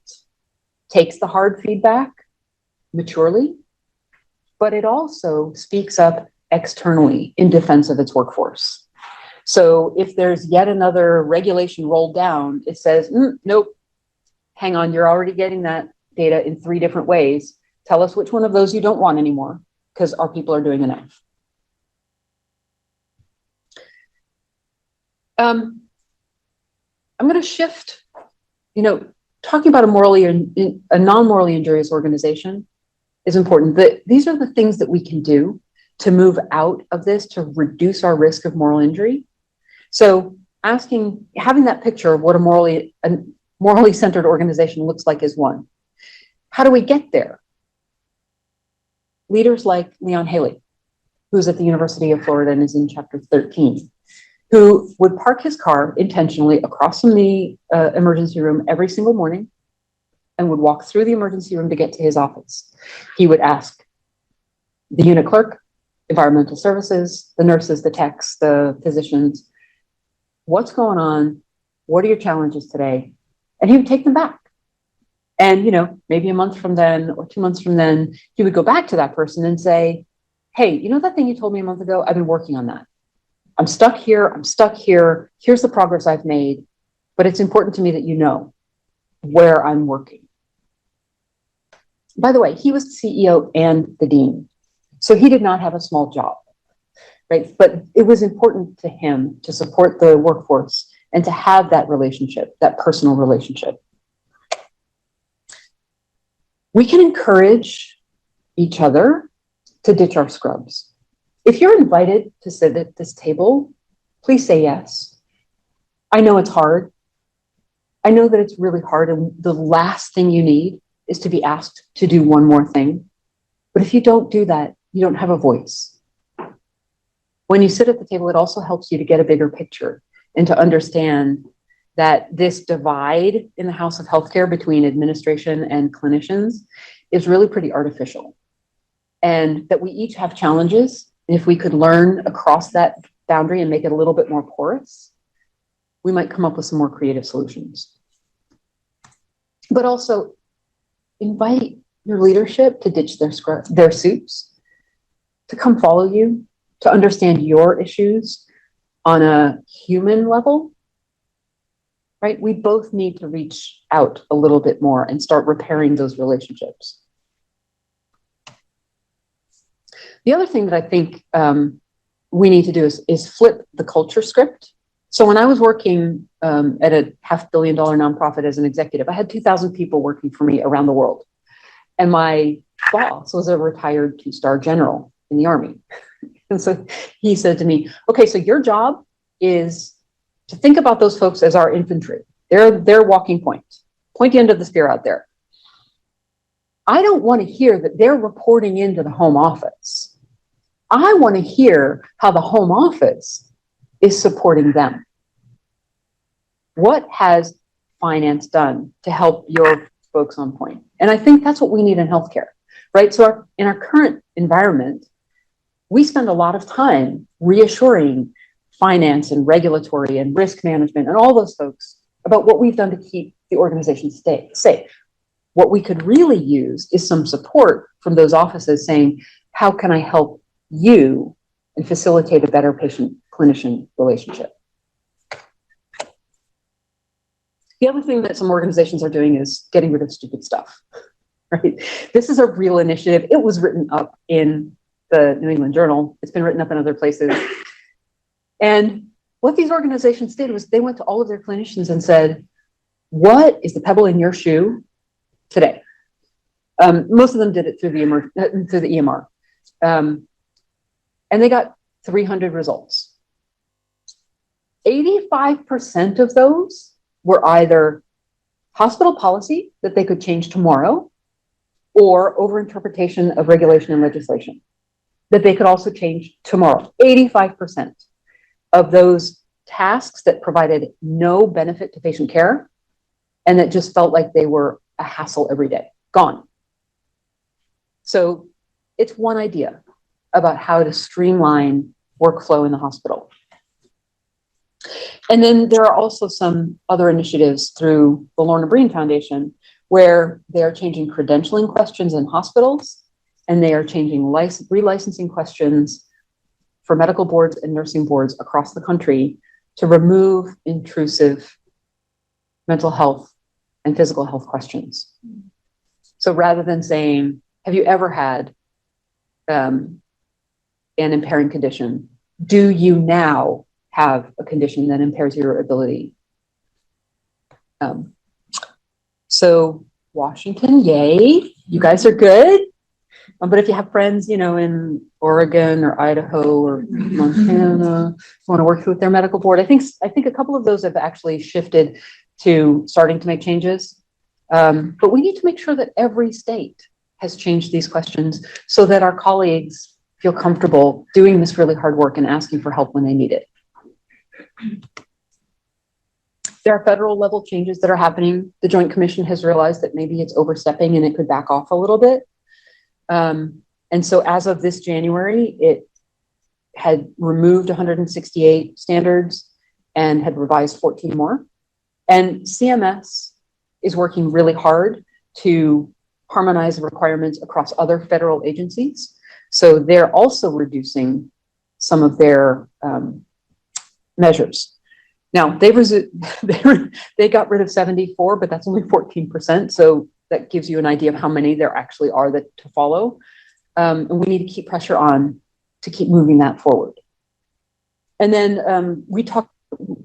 takes the hard feedback maturely, but it also speaks up externally in defense of its workforce. So if there's yet another regulation rolled down, it says, nope, hang on, you're already getting that data in 3 different ways. Tell us which one of those you don't want anymore, because our people are doing enough. I'm going to shift, talking about a non-morally injurious organization is important. These are the things that we can do to move out of this, to reduce our risk of moral injury. So having that picture of what a morally centered organization looks like is one. How do we get there? Leaders like Leon Haley, who's at the University of Florida and is in chapter 13, who would park his car intentionally across from the emergency room every single morning and would walk through the emergency room to get to his office. He would ask the unit clerk, environmental services, the nurses, the techs, the physicians, what's going on? What are your challenges today? And he would take them back. And, maybe a month from then or 2 months from then, he would go back to that person and say, hey, that thing you told me a month ago? I've been working on that. I'm stuck here. Here's the progress I've made. But it's important to me that you know where I'm working. By the way, he was the CEO and the dean. So he did not have a small job. Right? But it was important to him to support the workforce and to have that relationship, that personal relationship. We can encourage each other to ditch our scrubs. If you're invited to sit at this table, please say yes. I know it's hard. I know that it's really hard, and the last thing you need is to be asked to do one more thing. But if you don't do that, you don't have a voice. When you sit at the table, it also helps you to get a bigger picture and to understand that this divide in the house of healthcare between administration and clinicians is really pretty artificial. And that we each have challenges. And if we could learn across that boundary and make it a little bit more porous, we might come up with some more creative solutions. But also invite your leadership to ditch their suits, to come follow you, to understand your issues on a human level, right? We both need to reach out a little bit more and start repairing those relationships. The other thing that I think we need to do is flip the culture script. So when I was working at a $500 million nonprofit as an executive, I had 2,000 people working for me around the world. And my boss was a retired 2-star general in the Army. And so he said to me, okay, so your job is to think about those folks as our infantry. They're walking point. Point the end of the spear out there. I don't want to hear that they're reporting into the home office. I want to hear how the home office is supporting them. What has finance done to help your folks on point? And I think that's what we need in healthcare, right? So in our current environment, we spend a lot of time reassuring finance and regulatory and risk management and all those folks about what we've done to keep the organization safe. what we could really use is some support from those offices saying, how can I help you and facilitate a better patient-clinician relationship? The other thing that some organizations are doing is getting rid of stupid stuff, right? This is a real initiative. It was written up in the New England Journal. It's been written up in other places. And what these organizations did was they went to all of their clinicians and said, what is the pebble in your shoe today? Most of them did it through the EMR. And they got 300 results. 85% of those were either hospital policy that they could change tomorrow, or overinterpretation of regulation and legislation that they could also change tomorrow. 85% of those tasks that provided no benefit to patient care and that just felt like they were a hassle every day, gone. So it's one idea about how to streamline workflow in the hospital. And then there are also some other initiatives through the Lorna Breen Foundation where they are changing credentialing questions in hospitals, and they are changing relicensing questions for medical boards and nursing boards across the country to remove intrusive mental health and physical health questions. So rather than saying, have you ever had an impairing condition? Do you now have a condition that impairs your ability? So Washington, yay, you guys are good. But if you have friends, in Oregon or Idaho or Montana, want to work with their medical board, I think a couple of those have actually shifted to starting to make changes. But we need to make sure that every state has changed these questions so that our colleagues feel comfortable doing this really hard work and asking for help when they need it. There are federal level changes that are happening. The Joint Commission has realized that maybe it's overstepping and it could back off a little bit. And so as of this January, it had removed 168 standards and had revised 14 more. And CMS is working really hard to harmonize the requirements across other federal agencies. So they're also reducing some of their measures. Now, they got rid of 74, but that's only 14%. So that gives you an idea of how many there actually are to follow. And we need to keep pressure on to keep moving that forward. And then we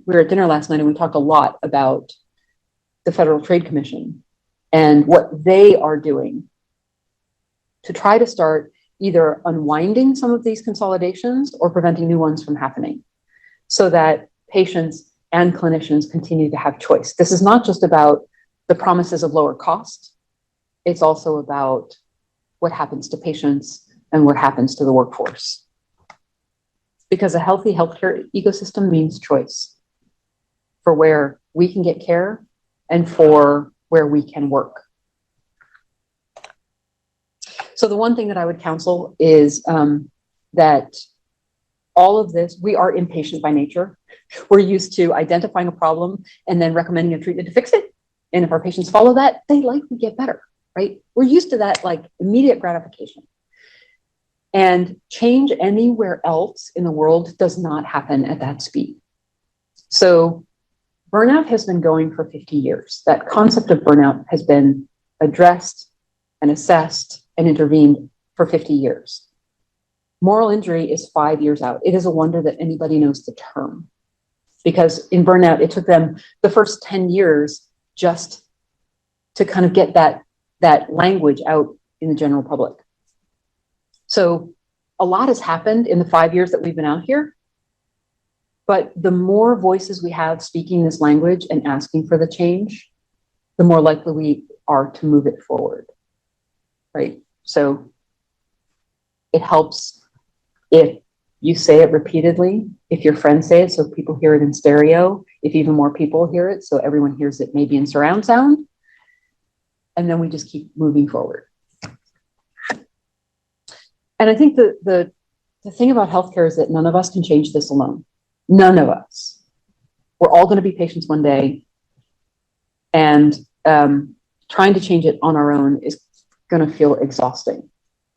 were at dinner last night and we talked a lot about the Federal Trade Commission and what they are doing to try to start either unwinding some of these consolidations or preventing new ones from happening so that patients and clinicians continue to have choice. This is not just about the promises of lower cost. It's also about what happens to patients and what happens to the workforce. Because a healthy healthcare ecosystem means choice for where we can get care and for where we can work. So the one thing that I would counsel is that all of this, we are impatient by nature. We're used to identifying a problem and then recommending a treatment to fix it. And if our patients follow that, they likely get better, right? We're used to that like immediate gratification. And change anywhere else in the world does not happen at that speed. So burnout has been going for 50 years. That concept of burnout has been addressed and assessed and intervened for 50 years. Moral injury is 5 years out. It is a wonder that anybody knows the term, because in burnout, it took them the first 10 years just to kind of get that language out in the general public. So a lot has happened in the 5 years that we've been out here, but the more voices we have speaking this language and asking for the change, the more likely we are to move it forward, right? So it helps if you say it repeatedly, if your friends say it so people hear it in stereo, if even more people hear it so everyone hears it maybe in surround sound, and then we just keep moving forward. And I think the thing about healthcare is that none of us can change this alone. None of us. We're all going to be patients one day. And trying to change it on our own is going to feel exhausting.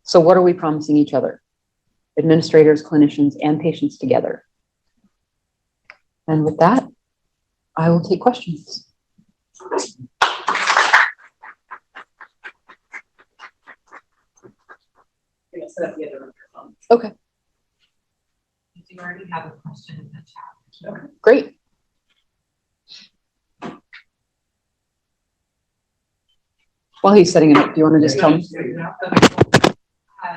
So what are we promising each other? Administrators, clinicians, and patients together. And with that, I will take questions. Okay. You already have a question in the chat. Okay. Great. While he's setting it up, do you want to just tell me?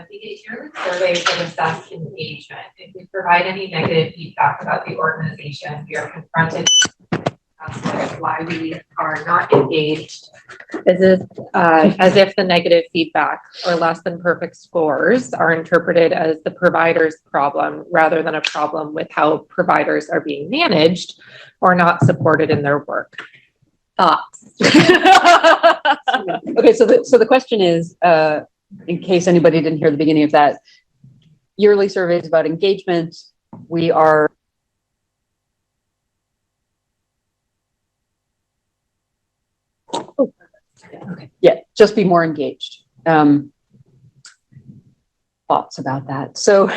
The yearly survey would assess engagement. If we provide any negative feedback about the organization, we are confronted with why we are not engaged, as if the negative feedback or less than perfect scores are interpreted as the provider's problem rather than a problem with how providers are being managed or not supported in their work. Thoughts? Okay, so the question is, in case anybody didn't hear the beginning of that, yearly surveys about engagement. We are yeah, just be more engaged. Thoughts about that. So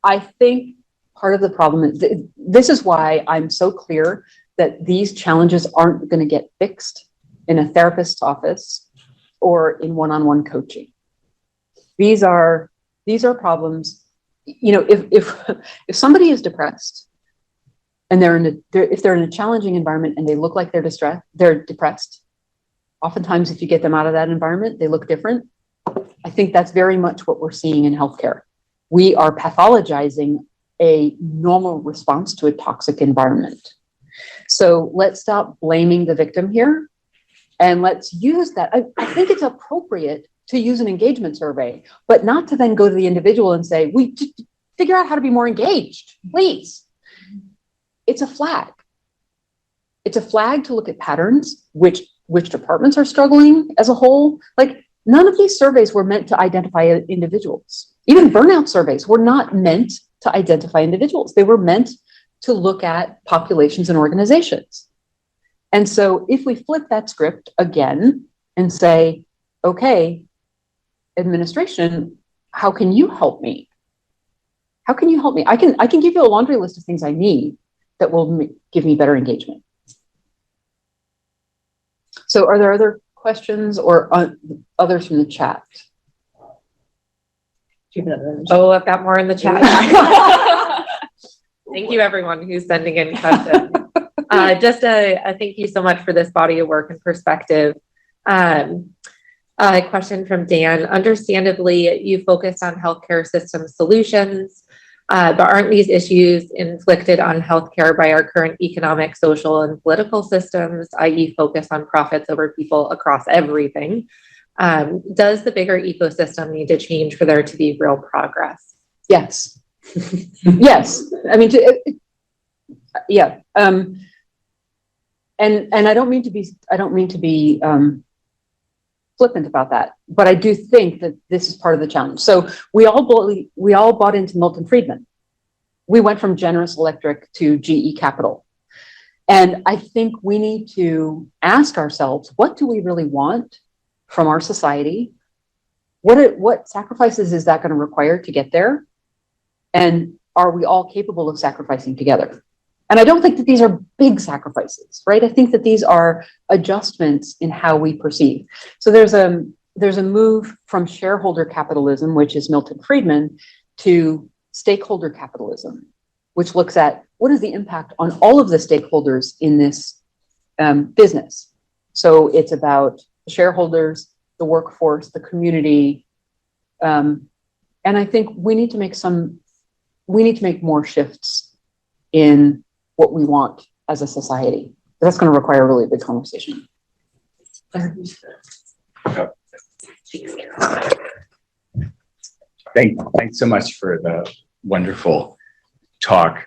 I think part of the problem is this is why I'm so clear that these challenges aren't going to get fixed in a therapist's office or in one-on-one coaching. These are problems. You know, if somebody is depressed and if they're in a challenging environment and they look like they're depressed, oftentimes if you get them out of that environment, they look different. I think that's very much what we're seeing in healthcare. We are pathologizing a normal response to a toxic environment. So let's stop blaming the victim here. And let's use that. I think it's appropriate to use an engagement survey, but not to then go to the individual and say, we figure out how to be more engaged, please. It's a flag. It's a flag to look at patterns, which departments are struggling as a whole. Like, none of these surveys were meant to identify individuals. Even burnout surveys were not meant to identify individuals. They were meant to look at populations and organizations. And so if we flip that script again and say, okay, administration, how can you help me? How can you help me? I can give you a laundry list of things I need that will give me better engagement. So are there other questions or others from the chat? Oh, I've got more in the chat. Thank you, everyone who's sending in questions. Just a thank you so much for this body of work and perspective. A question from Dan. Understandably, you focus on healthcare system solutions, but aren't these issues inflicted on healthcare by our current economic, social, and political systems, i.e. focus on profits over people across everything? Does the bigger ecosystem need to change for there to be real progress? Yes. Yes. I mean, yeah. And I don't mean to be flippant about that, but I do think that this is part of the challenge. So we all bought into Milton Friedman. We went from General Electric to GE Capital. And I think we need to ask ourselves, what do we really want from our society? What sacrifices is that going to require to get there? And are we all capable of sacrificing together? And I don't think that these are big sacrifices, right? I think that these are adjustments in how we perceive. So there's a move from shareholder capitalism, which is Milton Friedman, to stakeholder capitalism, which looks at what is the impact on all of the stakeholders in this business. So it's about the shareholders, the workforce, the community. And I think we need to make more shifts in what we want as a society. But that's going to require a really big conversation. Thanks so much for the wonderful talk.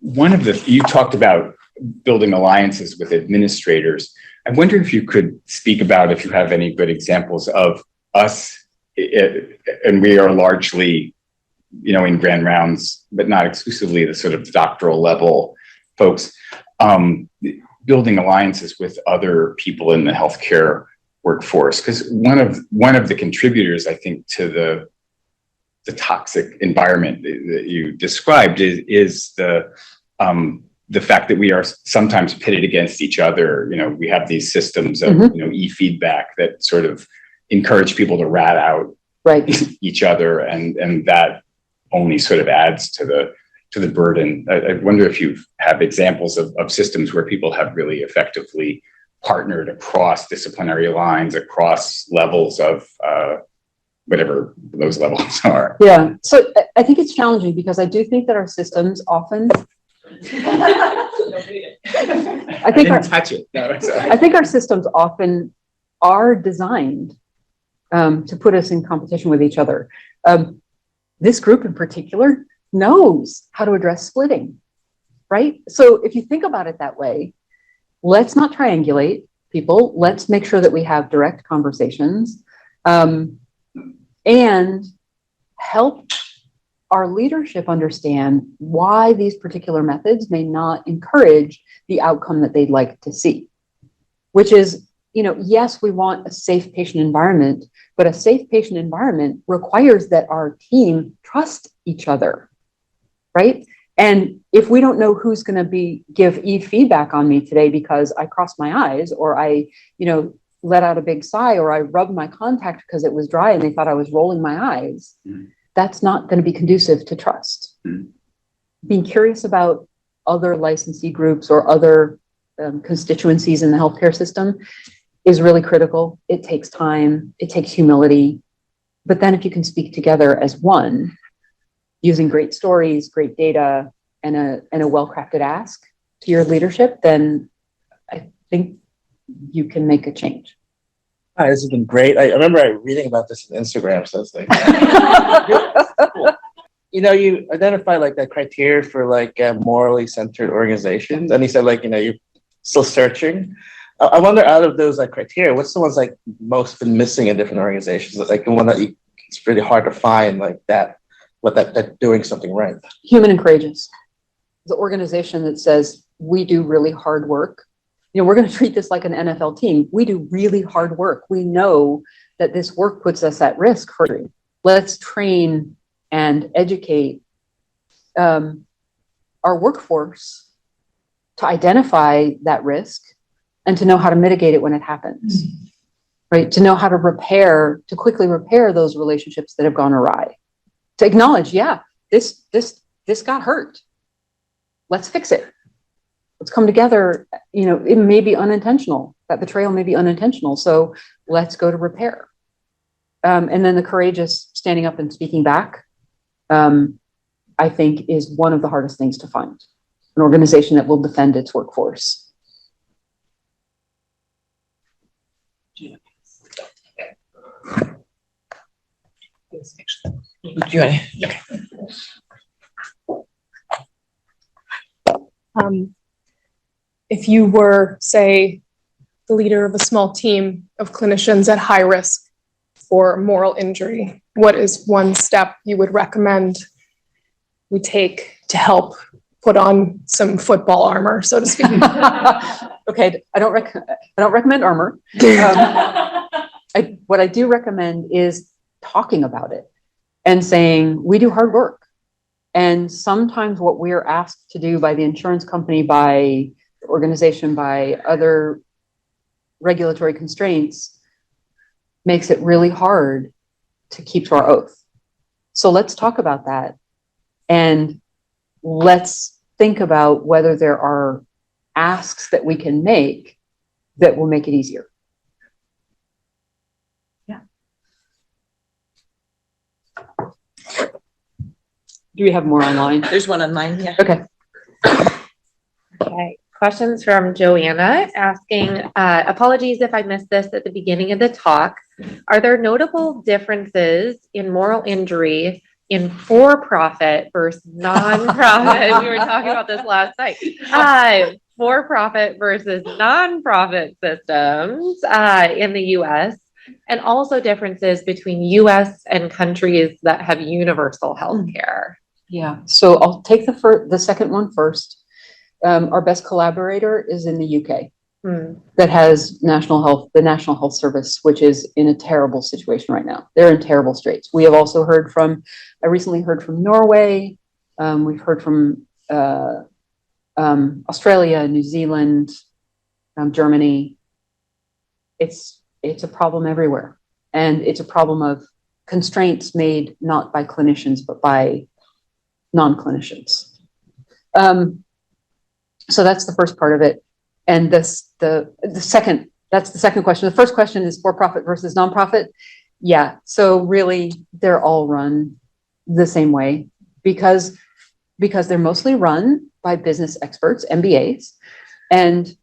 You talked about building alliances with administrators. I wonder if you could speak about if you have any good examples of us, and we are largely, in grand rounds, but not exclusively the sort of doctoral level folks, building alliances with other people in the healthcare workforce. Because one of the contributors, I think, to the toxic environment that you described is the fact that we are sometimes pitted against each other. You know, we have these systems of, you know, e-feedback that sort of encourage people to rat out each other, and that only sort of adds to the burden. I wonder if you have examples of systems where people have really effectively partnered across disciplinary lines, across levels of whatever those levels are. Yeah, so I think it's challenging because I do think that our systems often I didn't touch it. No, I think our systems often are designed to put us in competition with each other. This group in particular knows how to address splitting, right? So if you think about it that way, let's not triangulate people. Let's make sure that we have direct conversations and help our leadership understand why these particular methods may not encourage the outcome that they'd like to see, which is, you know, yes, we want a safe patient environment, but a safe patient environment requires that our team trust each other, right? And if we don't know who's going to give feedback on me today because I crossed my eyes, or I, you know, let out a big sigh, or I rubbed my contact because it was dry and they thought I was rolling my eyes, that's not going to be conducive to trust. Being curious about other licensee groups or other constituencies in the healthcare system is really critical. It takes time, it takes humility. But then if you can speak together as one, using great stories, great data, and a well-crafted ask to your leadership, then I think you can make a change. Hi, this has been great. I remember reading about this on Instagram, so it's like, cool. You know, you identify like that criteria for like morally centered organizations, and you said like, you know, you're still searching. I wonder, out of those like criteria, what's the ones like most been missing in different organizations? Like the one that it's really hard to find, like that doing something right. Human and courageous. The organization that says we do really hard work. You know, we're going to treat this like an NFL team. We do really hard work. We know that this work puts us at risk for injury. Let's train and educate our workforce to identify that risk and to know how to mitigate it when it happens, right? To know how to quickly repair those relationships that have gone awry. To acknowledge, yeah, this got hurt. Let's fix it. Let's come together. You know, it may be unintentional. That betrayal may be unintentional. So let's go to repair. And then the courageous standing up and speaking back, I think, is one of the hardest things to find. An organization that will defend its workforce. If you were, say, the leader of a small team of clinicians at high risk for moral injury, what is one step you would recommend we take to help put on some football armor, so to speak? Okay, I don't recommend armor. What I do recommend is talking about it and saying, we do hard work. And sometimes what we are asked to do by the insurance company, by the organization, by other regulatory constraints makes it really hard to keep to our oath. So let's talk about that. And let's think about whether there are asks that we can make that will make it easier. Yeah. Do we have more online? There's one online, yeah. Okay. Okay. Questions from Joanna asking, apologies if I missed this at the beginning of the talk. Are there notable differences in moral injury in for-profit versus non-profit? We were talking about this last night. For-profit versus non-profit systems in the US, and also differences between US and countries that have universal health care. Yeah, so I'll take the second one first. Our best collaborator is in the UK. Hmm. That has the National Health Service, which is in a terrible situation right now. They're in terrible straits. We have also I recently heard from Norway. We've heard from Australia, New Zealand, Germany. It's a problem everywhere. And it's a problem of constraints made not by clinicians, but by non-clinicians. So that's the first part of it. And that's the second question. The first question is for-profit versus nonprofit. Yeah, so really they're all run the same way because they're mostly run by business experts, MBAs, and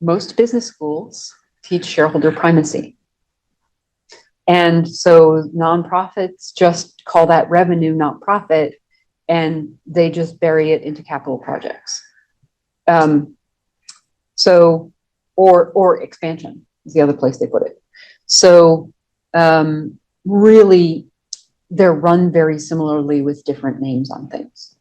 most business schools teach shareholder primacy. And so nonprofits just call that revenue, not profit, and they just bury it into capital projects. Or expansion is the other place they put it. So really, they're run very similarly with different names on things.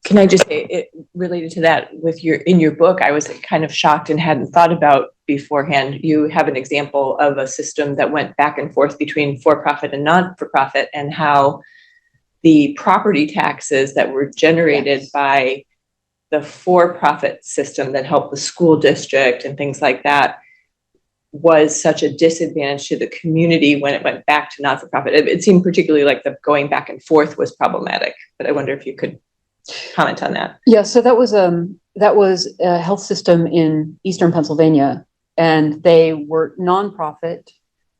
Can I just say, it related to that, in your book, I was kind of shocked and hadn't thought about beforehand. You have an example of a system that went back and forth between for-profit and non-for-profit, and how the property taxes that were generated by the for-profit system that helped the school district and things like that was such a disadvantage to the community when it went back to not-for-profit. It seemed particularly like the going back and forth was problematic, but I wonder if you could comment on that. Yeah, so that was a health system in Eastern Pennsylvania, and they were nonprofit,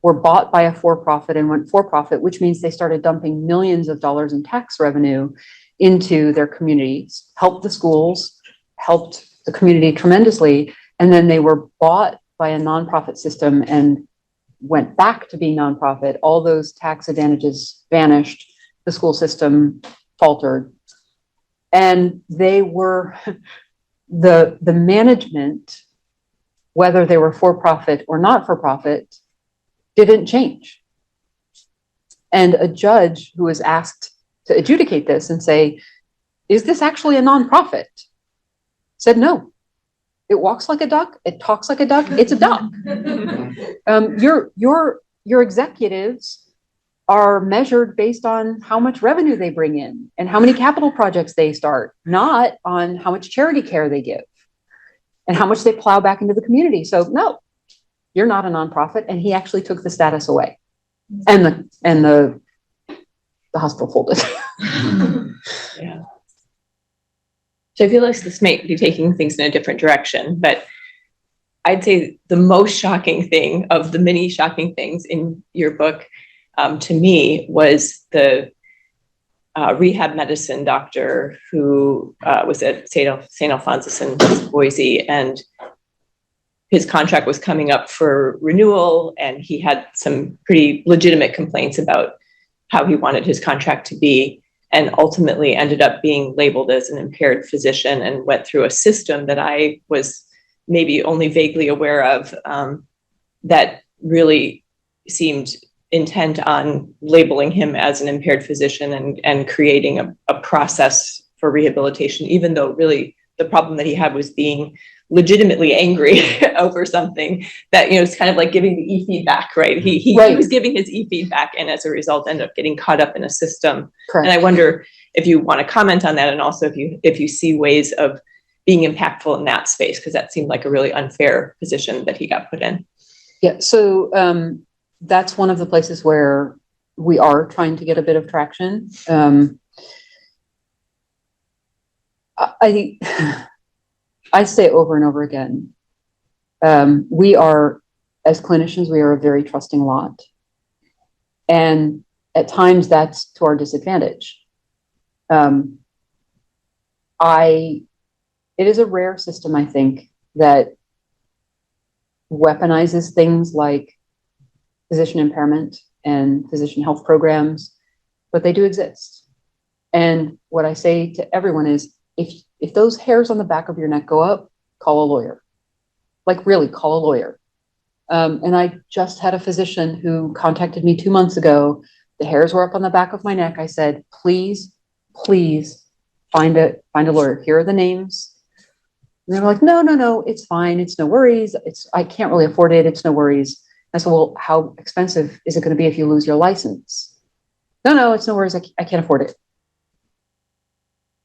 were bought by a for-profit and went for-profit, which means they started dumping millions of dollars in tax revenue into their communities, helped the schools, helped the community tremendously, and then they were bought by a nonprofit system and went back to being nonprofit. All those tax advantages vanished. The school system faltered. And they were, the management, whether they were for-profit or not for-profit, didn't change. And a judge who was asked to adjudicate this and say, is this actually a nonprofit? Said no. It walks like a duck. It talks like a duck. It's a duck. Your executives are measured based on how much revenue they bring in and how many capital projects they start, not on how much charity care they give and how much they plow back into the community. So no, you're not a nonprofit. And he actually took the status away, and the hospital folded. Yeah. So I feel like this may be taking things in a different direction, but I'd say the most shocking thing of the many shocking things in your book, to me, was the rehab medicine doctor who was at St. Alphonsus in Boise, and his contract was coming up for renewal, and he had some pretty legitimate complaints about how he wanted his contract to be, and ultimately ended up being labeled as an impaired physician and went through a system that I was maybe only vaguely aware of, that really seemed intent on labeling him as an impaired physician and creating a process for rehabilitation, even though really the problem that he had was being legitimately angry over something that, it's kind of like giving the e-feedback, right? He was giving his e-feedback, and as a result ended up getting caught up in a system. Correct. And I wonder if you want to comment on that, and also if you see ways of being impactful in that space, because that seemed like a really unfair position that he got put in. Yeah, so that's one of the places where we are trying to get a bit of traction. I say over and over again, we are, as clinicians, we are a very trusting lot. And at times that's to our disadvantage. It is a rare system, I think, that weaponizes things like physician impairment and physician health programs, but they do exist. And what I say to everyone is, if those hairs on the back of your neck go up, call a lawyer. Like, really, call a lawyer. And I just had a physician who contacted me 2 months ago. The hairs were up on the back of my neck. I said, please find a lawyer. Here are the names. And they were like, no, it's fine. It's no worries. I can't really afford it. It's no worries. I said, well, how expensive is it going to be if you lose your license? No, it's no worries. I can't afford it.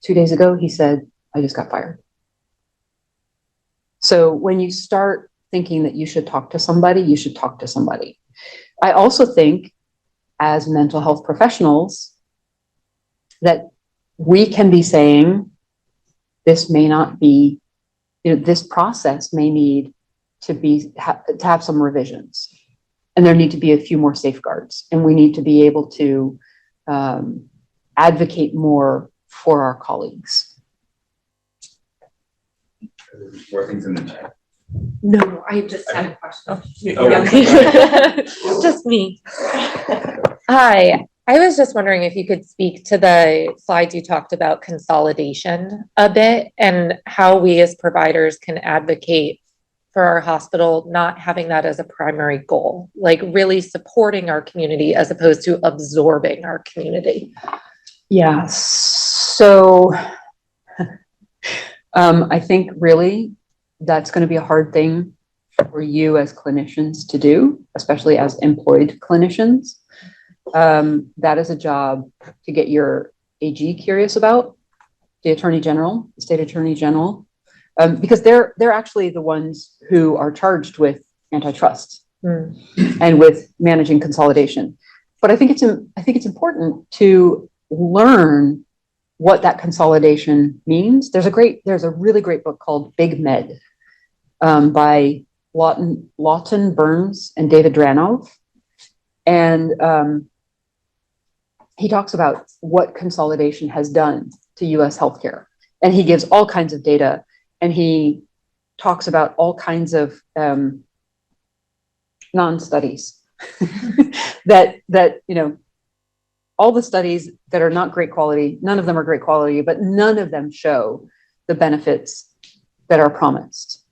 2 days ago, he said, I just got fired. So when you start thinking that you should talk to somebody, you should talk to somebody. I also think as mental health professionals that we can be saying this may not be, this process may need to have some revisions, and there need to be a few more safeguards, and we need to be able to advocate more for our colleagues. More things in the chat. No, I just had a question. Oh, Just me. Hi, I was just wondering if you could speak to the slides you talked about consolidation a bit and how we as providers can advocate for our hospital not having that as a primary goal, like really supporting our community as opposed to absorbing our community. Yeah, so I think really that's going to be a hard thing for you as clinicians to do, especially as employed clinicians. That is a job to get your AG curious about, the Attorney General, the State Attorney General, because they're actually the ones who are charged with antitrust and with managing consolidation. But I think it's important to learn what that consolidation means. There's a really great book called Big Med by Lawton Burns and David Dranow. And he talks about what consolidation has done to US healthcare. And he gives all kinds of data, and he talks about all kinds of non-studies that all the studies that are not great quality, none of them are great quality, but none of them show the benefits that are promised.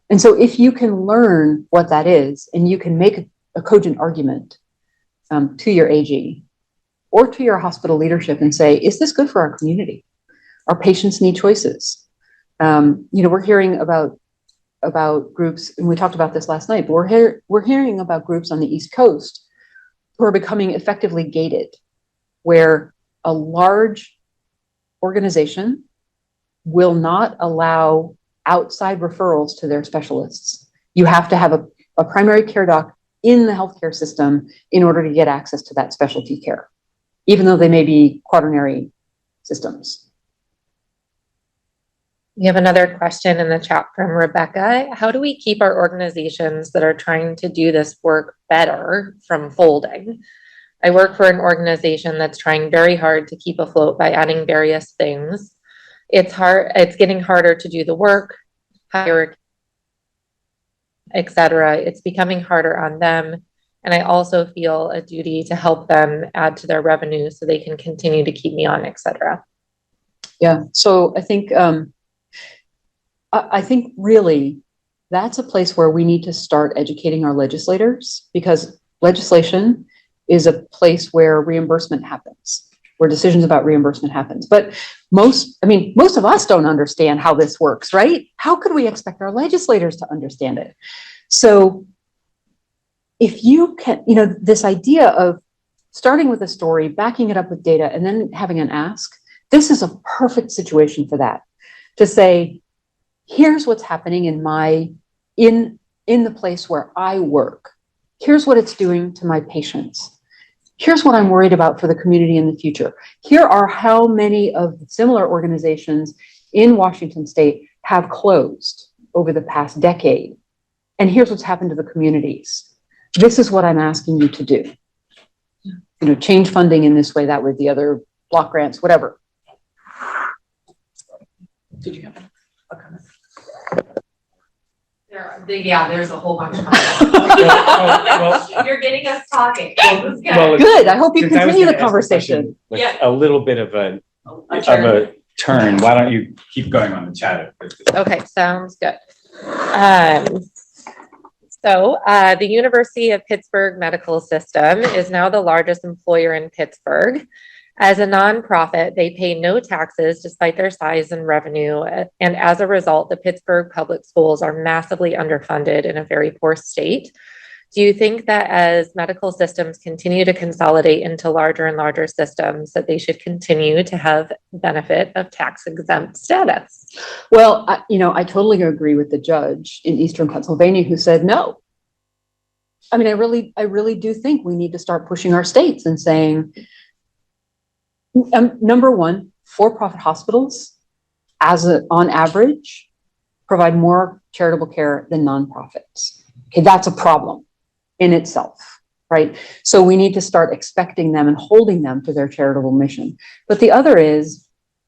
And so if you can learn what that is, and you can make a cogent argument to your AG or to your hospital leadership and say, is this good for our community? Our patients need choices. We're hearing about groups, and we talked about this last night, but we're hearing about groups on the East Coast who are becoming effectively gated, where a large organization will not allow outside referrals to their specialists. You have to have a primary care doc in the healthcare system in order to get access to that specialty care, even though they may be quaternary systems. We have another question in the chat from Rebecca. How do we keep our organizations that are trying to do this work better from folding? I work for an organization that's trying very hard to keep afloat by adding various things. It's getting harder to do the work, hire, etc. It's becoming harder on them. And I also feel a duty to help them add to their revenue so they can continue to keep me on, etc. Yeah, so I think really that's a place where we need to start educating our legislators, because legislation is a place where reimbursement happens, where decisions about reimbursement happens. But most of us don't understand how this works, right? How could we expect our legislators to understand it? So if you can, this idea of starting with a story, backing it up with data, and then having an ask, this is a perfect situation for that. To say, here's what's happening in the place where I work. Here's what it's doing to my patients. Here's what I'm worried about for the community in the future. Here are how many of the similar organizations in Washington state have closed over the past decade. And here's what's happened to the communities. This is what I'm asking you to do. Change funding in this way, that way, the other block grants, whatever. Did you have a comment? There's a whole bunch of You're getting us talking. Good. I hope you continue the conversation. With a little bit of a turn. Why don't you keep going on the chat? Okay, sounds good. So the University of Pittsburgh Medical System is now the largest employer in Pittsburgh. As a nonprofit, they pay no taxes despite their size and revenue. And as a result, the Pittsburgh public schools are massively underfunded in a very poor state. Do you think that as medical systems continue to consolidate into larger and larger systems, that they should continue to have benefit of tax exempt status? Well, I totally agree with the judge in Eastern Pennsylvania who said no. I mean, I really do think we need to start pushing our states and saying, number one, for-profit hospitals, on average, provide more charitable care than nonprofits. Okay, that's a problem in itself, right? So we need to start expecting them and holding them to their charitable mission. But the other is,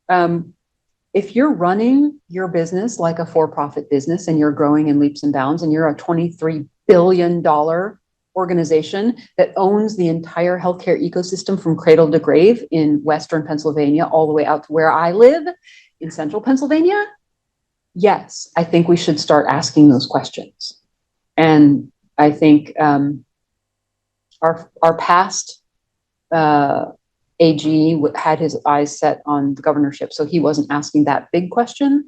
if you're running your business like a for-profit business and you're growing in leaps and bounds and you're a $23 billion organization that owns the entire healthcare ecosystem from cradle to grave in Western Pennsylvania, all the way out to where I live in Central Pennsylvania, yes, I think we should start asking those questions. And I think our past AG had his eyes set on the governorship, so he wasn't asking that big question.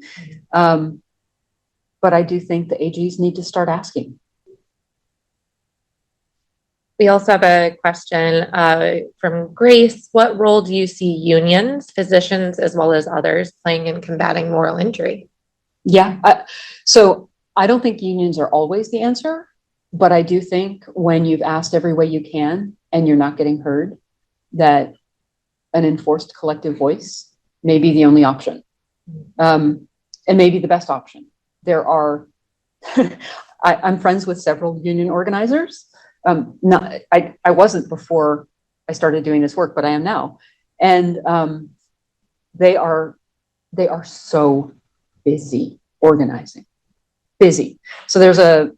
But I do think the AGs need to start asking. We also have a question from Grace. What role do you see unions, physicians, as well as others playing in combating moral injury? Yeah, so I don't think unions are always the answer, but I do think when you've asked every way you can and you're not getting heard, that an enforced collective voice may be the only option, and maybe the best option. There are, I'm friends with several union organizers. I wasn't before I started doing this work, but I am now. And they are so busy organizing, busy. So there's a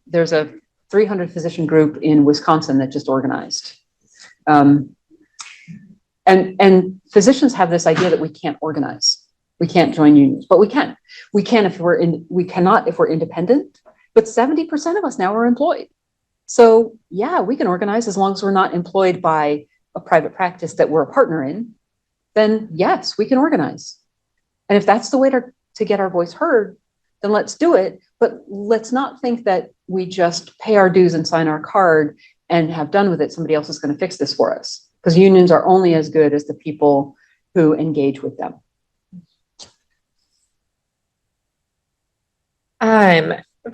300 physician group in Wisconsin that just organized. And physicians have this idea that we can't organize. We can't join unions, but we can. We can if we cannot if we're independent, but 70% of us now are employed. So yeah, we can organize as long as we're not employed by a private practice that we're a partner in, then yes, we can organize. And if that's the way to get our voice heard, then let's do it. But let's not think that we just pay our dues and sign our card and have done with it. Somebody else is going to fix this for us, because unions are only as good as the people who engage with them.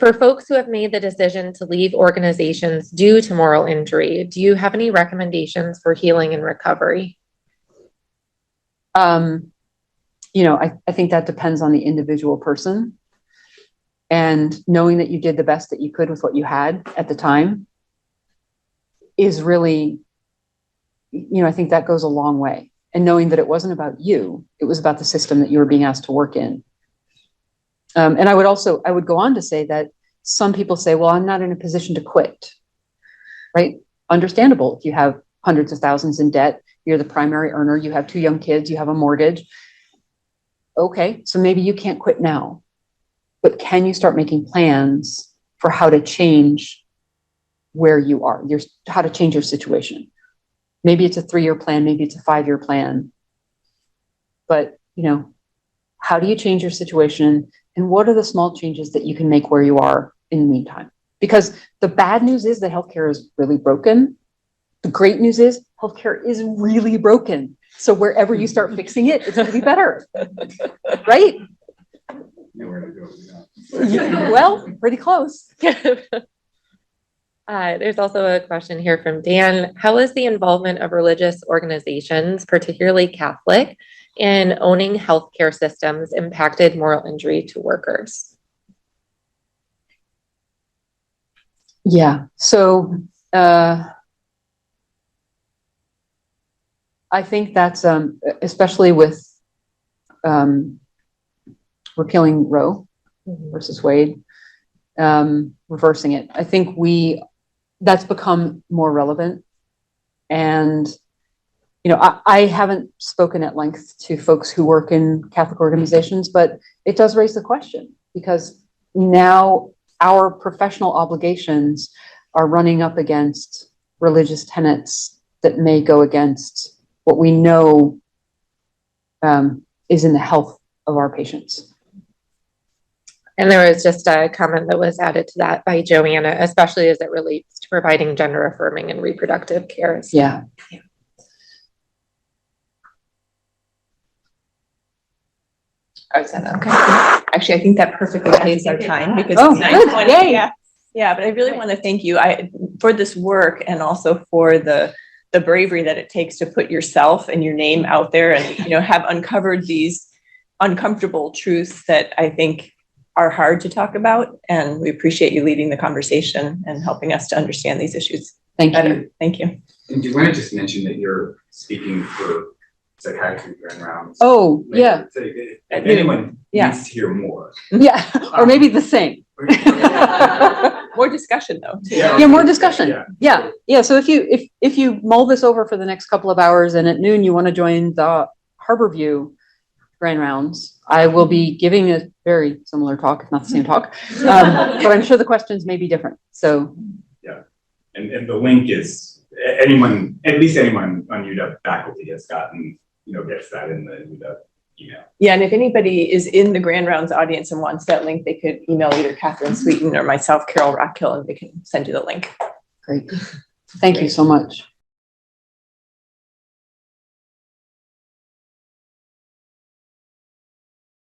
For folks who have made the decision to leave organizations due to moral injury, do you have any recommendations for healing and recovery? I think that depends on the individual person. And knowing that you did the best that you could with what you had at the time is really, I think that goes a long way. And knowing that it wasn't about you, it was about the system that you were being asked to work in. And I would go on to say that some people say, well, I'm not in a position to quit, right? Understandable. If you have hundreds of thousands in debt, you're the primary earner, you have 2 young kids, you have a mortgage. Okay, so maybe you can't quit now, but can you start making plans for how to change where you are, how to change your situation? Maybe it's a 3-year plan, maybe it's a 5-year plan, but how do you change your situation? And what are the small changes that you can make where you are in the meantime? Because the bad news is that healthcare is really broken. The great news is healthcare is really broken. So wherever you start fixing it, it's going to be better, right? Well, pretty close. There's also a question here from Dan. How is the involvement of religious organizations, particularly Catholic, in owning healthcare systems impacted moral injury to workers? Yeah, so I think that's especially with repealing Roe versus Wade, reversing it. I think that's become more relevant. And I haven't spoken at length to folks who work in Catholic organizations, but it does raise the question, because now our professional obligations are running up against religious tenets that may go against what we know is in the health of our patients. And there was just a comment that was added to that by Joanna, especially as it relates to providing gender affirming and reproductive care. Yeah. Okay. Actually, I think that perfectly pays our time because Oh, it's good. 9:20. Yay. Yeah. Yeah, but I really want to thank you for this work and also for the bravery that it takes to put yourself and your name out there and, you know, have uncovered these uncomfortable truths that I think are hard to talk about. And we appreciate you leading the conversation and helping us to understand these issues Thank better. you. Thank you. And do you want to just mention that you're speaking for psychiatry grand rounds? Oh, yeah. So if anyone Yeah. needs to hear more. Yeah. Or maybe the same. More discussion though. Yeah, more discussion. Yeah. So if you mull this over for the next couple of hours and at noon you want to join the Harborview Grand Rounds, I will be giving a very similar talk, if not the same talk. But I'm sure the questions may be different. So Yeah. And the link is anyone, at least anyone on UW faculty has gotten, gets that in the UW email. Yeah, and if anybody is in the Grand Rounds audience and wants that link, they could email either Catherine Sweeten or myself, Carol Rockhill, and we can send you the link. great. Thank you so much.